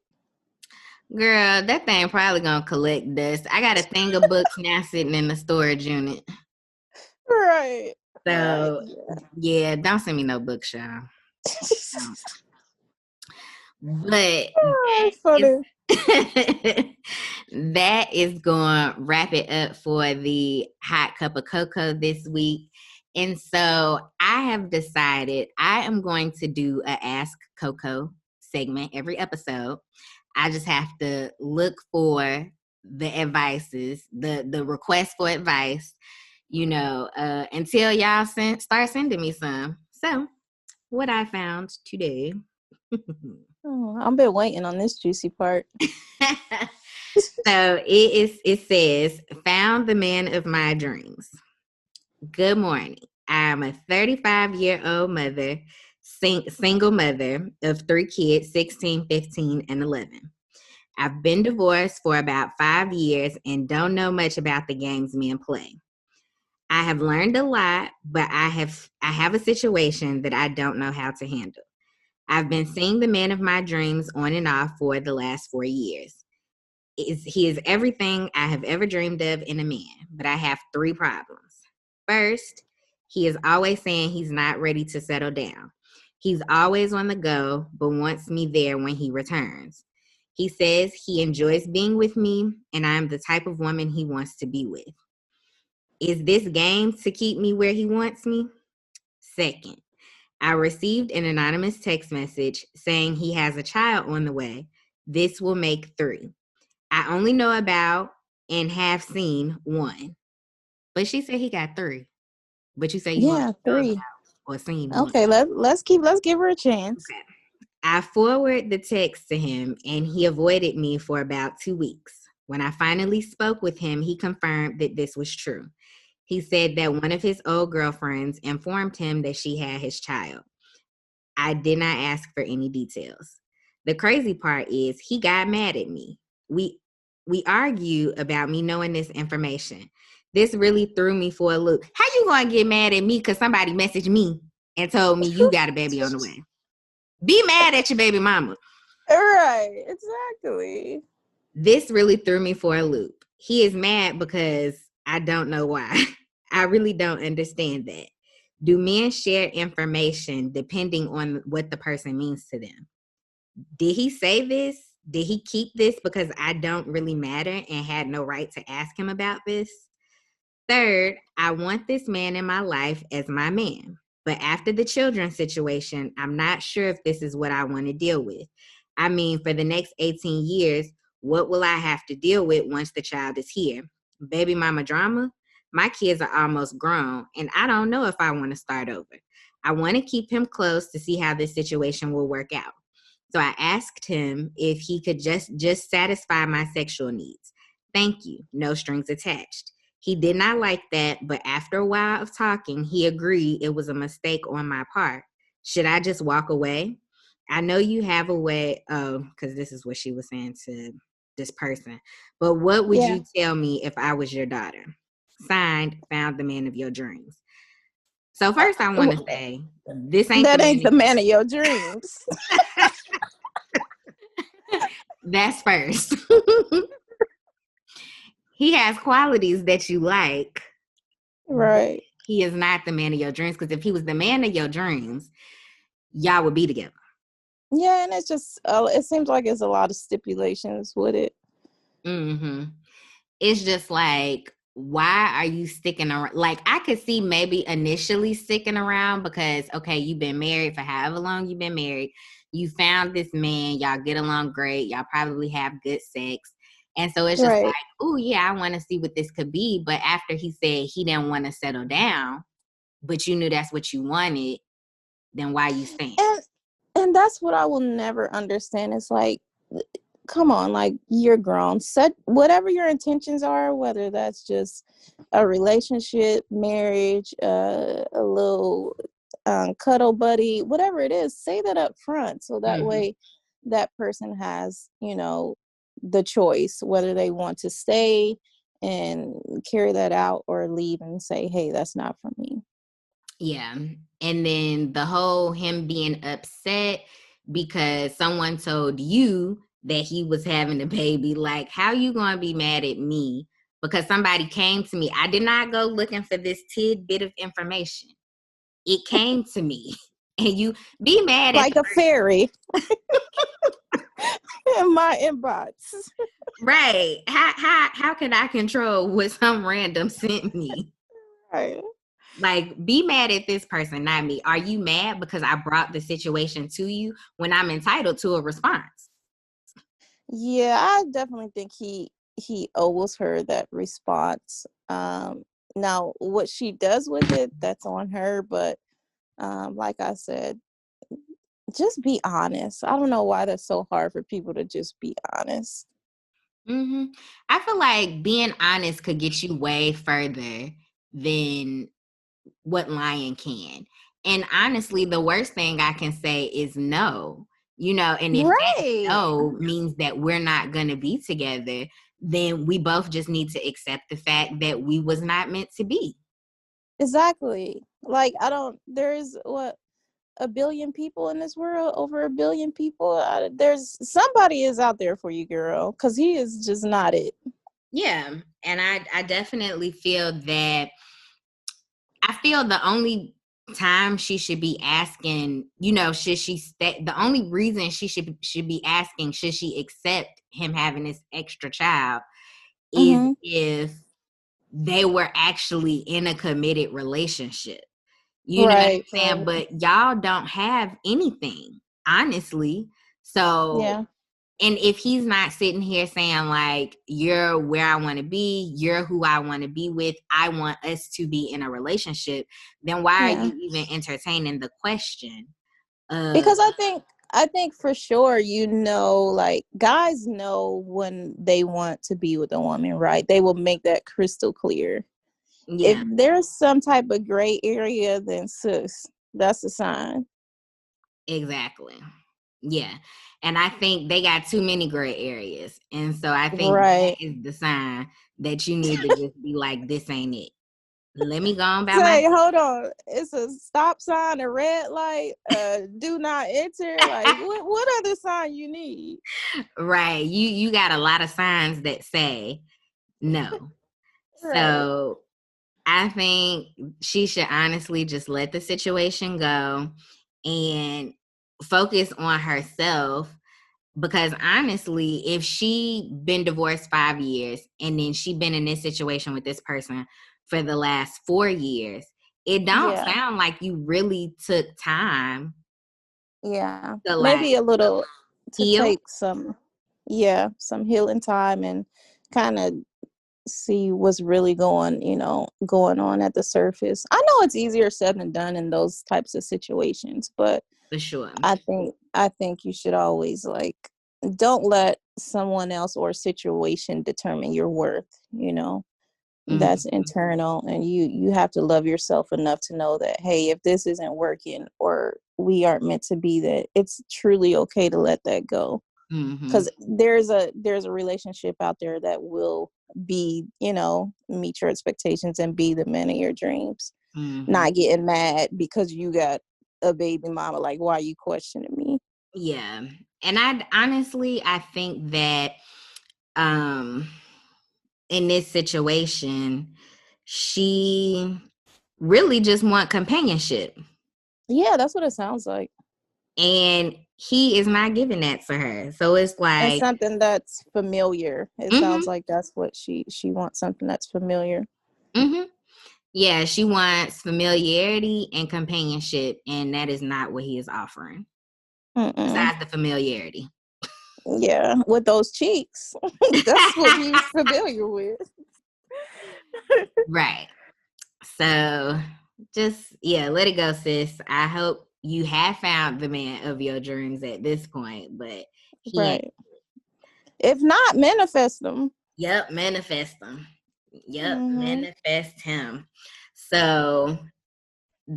girl, that thing probably gonna collect dust. I got a thing of books now sitting in the storage unit. Right. Right. So, yeah, don't send me no books, y'all. Don't. But Oh, funny. that is going to wrap it up for the hot cup of cocoa this week. And so I have decided I am going to do a Ask Coco segment every episode. I just have to look for the advices, the request for advice, until y'all start sending me some. So what I found today. Oh, I've been waiting on this juicy part. So it says, found the man of my dreams. Good morning. I'm a 35-year-old mother, single mother of 3 kids, 16, 15, and 11. I've been divorced for about 5 years and don't know much about the games men play. I have learned a lot, but I have a situation that I don't know how to handle. I've been seeing the man of my dreams on and off for the last 4 years. He is everything I have ever dreamed of in a man, but I have 3 problems. First, he is always saying he's not ready to settle down. He's always on the go, but wants me there when he returns. He says he enjoys being with me, and I'm the type of woman he wants to be with. Is this game to keep me where he wants me? Second, I received an anonymous text message saying he has a child on the way. This will make 3. I only know about and have seen 1. But she said he got 3. But you say you only Yeah, know about 3. or seen 1. Okay, let's give her a chance. Okay. I forwarded the text to him and he avoided me for about 2 weeks. When I finally spoke with him, he confirmed that this was true. He said that one of his old girlfriends informed him that she had his child. I did not ask for any details. The crazy part is he got mad at me. We argue about me knowing this information. This really threw me for a loop. How you gonna get mad at me because somebody messaged me and told me you got a baby on the way? Be mad at your baby mama. Right, exactly. This really threw me for a loop. He is mad because I don't know why. I really don't understand that. Do men share information depending on what the person means to them? Did he say this? Did he keep this because I don't really matter and had no right to ask him about this? Third, I want this man in my life as my man. But after the children's situation, I'm not sure if this is what I want to deal with. I mean, for the next 18 years, what will I have to deal with once the child is here? Baby mama drama? My kids are almost grown, and I don't know if I want to start over. I want to keep him close to see how this situation will work out. So I asked him if he could just satisfy my sexual needs. Thank you. No strings attached. He did not like that, but after a while of talking, he agreed it was a mistake on my part. Should I just walk away? I know you have a way, because this is what she was saying to this person. But what would Yeah. you tell me if I was your daughter? Signed, found the man of your dreams. So first I want to say, this ain't the That man ain't the of man of your dreams. That's first. He has qualities that you like. Right. He is not the man of your dreams, because if he was the man of your dreams, y'all would be together. Yeah, and it's just, it seems like it's a lot of stipulations with it. Mm-hmm. It's just like, why are you sticking around? Like, I could see maybe initially sticking around because, okay, you've been married for however long you've been married. You found this man, y'all get along great, y'all probably have good sex. And so it's just Right. like, oh, yeah, I want to see what this could be. But after he said he didn't want to settle down, but you knew that's what you wanted, then why you staying? And that's what I will never understand. It's like, come on, like, you're grown. Set whatever your intentions are, whether that's just a relationship, marriage, a little cuddle buddy, whatever it is, say that up front, so that way that person has, the choice whether they want to stay and carry that out or leave and say, hey, that's not for me. Yeah. And then the whole him being upset because someone told you that he was having a baby. Like, how you going to be mad at me because somebody came to me? I did not go looking for this tidbit of information. It came to me. And you be mad at Like a fairy in my inbox. Right. How can I control what some random sent me? Right. Like, be mad at this person, not me. Are you mad because I brought the situation to you when I'm entitled to a response? Yeah, I definitely think he owes her that response. Now what she does with it, that's on her, but like I said, just be honest. I don't know why that's so hard for people to just be honest. Mm-hmm. I feel like being honest could get you way further than what lying can. And honestly, the worst thing I can say is no. And if that Right. no means that we're not going to be together, then we both just need to accept the fact that we was not meant to be. Exactly. Like, there's what, a billion people in this world, over a billion people. There's somebody is out there for you, girl, because he is just not it. Yeah. And I definitely feel that the only time she should be asking, should she stay? The only reason she should be asking, should she accept him having this extra child, is if they were actually in a committed relationship. You know what I'm saying? Right. But y'all don't have anything, honestly. So, Yeah. and if he's not sitting here saying, like, you're where I want to be, you're who I want to be with, I want us to be in a relationship, then why are Yeah. you even entertaining the question? Because I think for sure, like, guys know when they want to be with a woman, right? They will make that crystal clear. If Yeah, there's some type of gray area, then sis, that's a sign. exactly. Yeah. And I think they got too many gray areas. And so I think that Right. is the sign that you need to just be like, this ain't it. Let me go on about my Say, hold on. It's a stop sign, a red light, do not enter. Like, what other sign you need? right. You got a lot of signs that say no. Right. So I think she should honestly just let the situation go and focus on herself. Because honestly, if she been divorced 5 years and then she been in this situation with this person for the last 4 years, it don't Yeah. sound like you really took time Yeah. to like Maybe a little to heal. take some, yeah, some healing time and kind of see what's really going on at the surface. I know it's easier said than done in those types of situations, but For sure. I think you should always like don't let someone else or situation determine your worth, that's Mm-hmm. internal, and you have to love yourself enough to know that, hey, if this isn't working or we aren't meant to be, that it's truly okay to let that go, Mm-hmm. because there's a relationship out there that will be, meet your expectations and be the man of your dreams, Mm-hmm. not getting mad because you got a baby mama, like, why are you questioning me? Yeah. And I think that um in this situation, she really just want companionship. Yeah, that's what it sounds like. And he is not giving that to her. So it's And like, something that's familiar. It sounds mm-hmm, like that's what she wants, something that's familiar. mm-hmm. Yeah, she wants familiarity and companionship, and that is not what he is offering. Mm-mm. Besides the familiarity. Yeah, with those cheeks. That's what he's familiar with. Right. So just, yeah, let it go, sis. I hope you have found the man of your dreams at this point, but he ain't. Right. If not, manifest them. Yep, manifest them. Yep, Mm-hmm. manifest him. So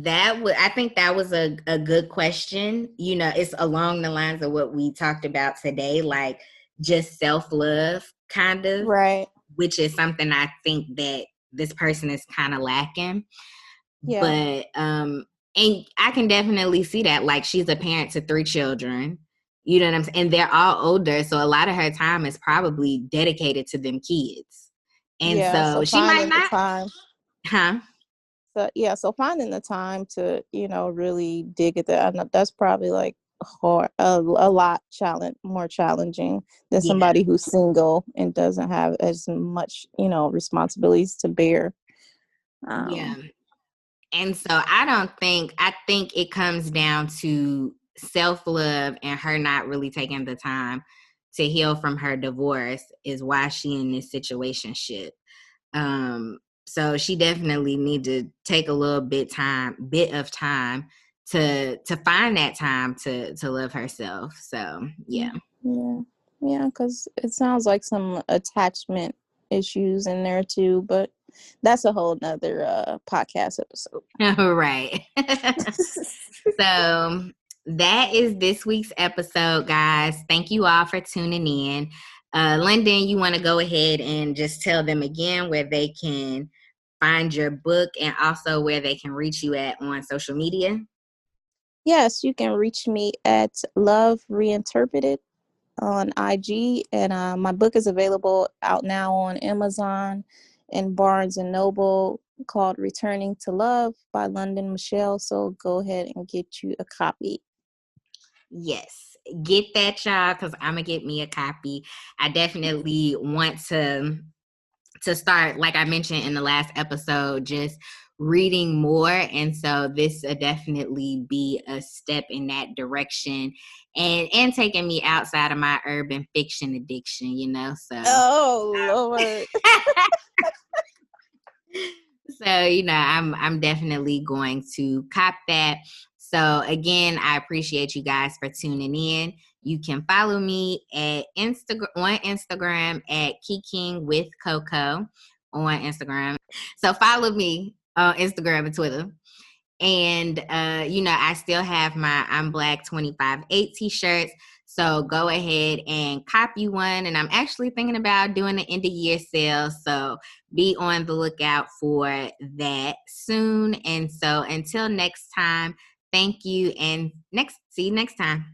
I think that was a good question. It's along the lines of what we talked about today, like just self-love kind of, Right. which is something I think that this person is kind of lacking. Yeah. But and I can definitely see that. Like, she's a parent to 3 children. You know what I'm saying? And they're all older, so a lot of her time is probably dedicated to them kids. And Yeah. so So she might finding the not, time. huh? So finding the time to, really dig at that. I know that's probably like hard, a lot more challenging than Yeah. somebody who's single and doesn't have as much, responsibilities to bear. Yeah. Um, And so I think it comes down to self-love and her not really taking the time to heal from her divorce is why she in this situationship. So she definitely need to take a little bit of time to find that time to love herself. So yeah. yeah, yeah, because it sounds like some attachment issues in there too, but that's a whole nother podcast episode. All right. So that is this week's episode, guys. Thank you all for tuning in. Londyn, you want to go ahead and just tell them again where they can find your book and also where they can reach you at on social media? Yes, you can reach me at Love Reinterpreted on IG, and my book is available out now on Amazon and Barnes and Noble, called Returning to Love by Londyn Michelle. So go ahead and get you a copy. Yes, get that, y'all, because I'm gonna get me a copy. I definitely want to start, like I mentioned in the last episode, just reading more. And so this will definitely be a step in that direction and taking me outside of my urban fiction addiction, so. Oh, Lord. So, I'm definitely going to cop that. So again, I appreciate you guys for tuning in. You can follow me at Instagram at kiki'ing with Coco on Instagram. So follow me on Instagram and Twitter. And I still have my I'm Black 25/8 t-shirts. So go ahead and copy one. And I'm actually thinking about doing an end of year sale. So be on the lookout for that soon. And so until next time, thank you and see you next time.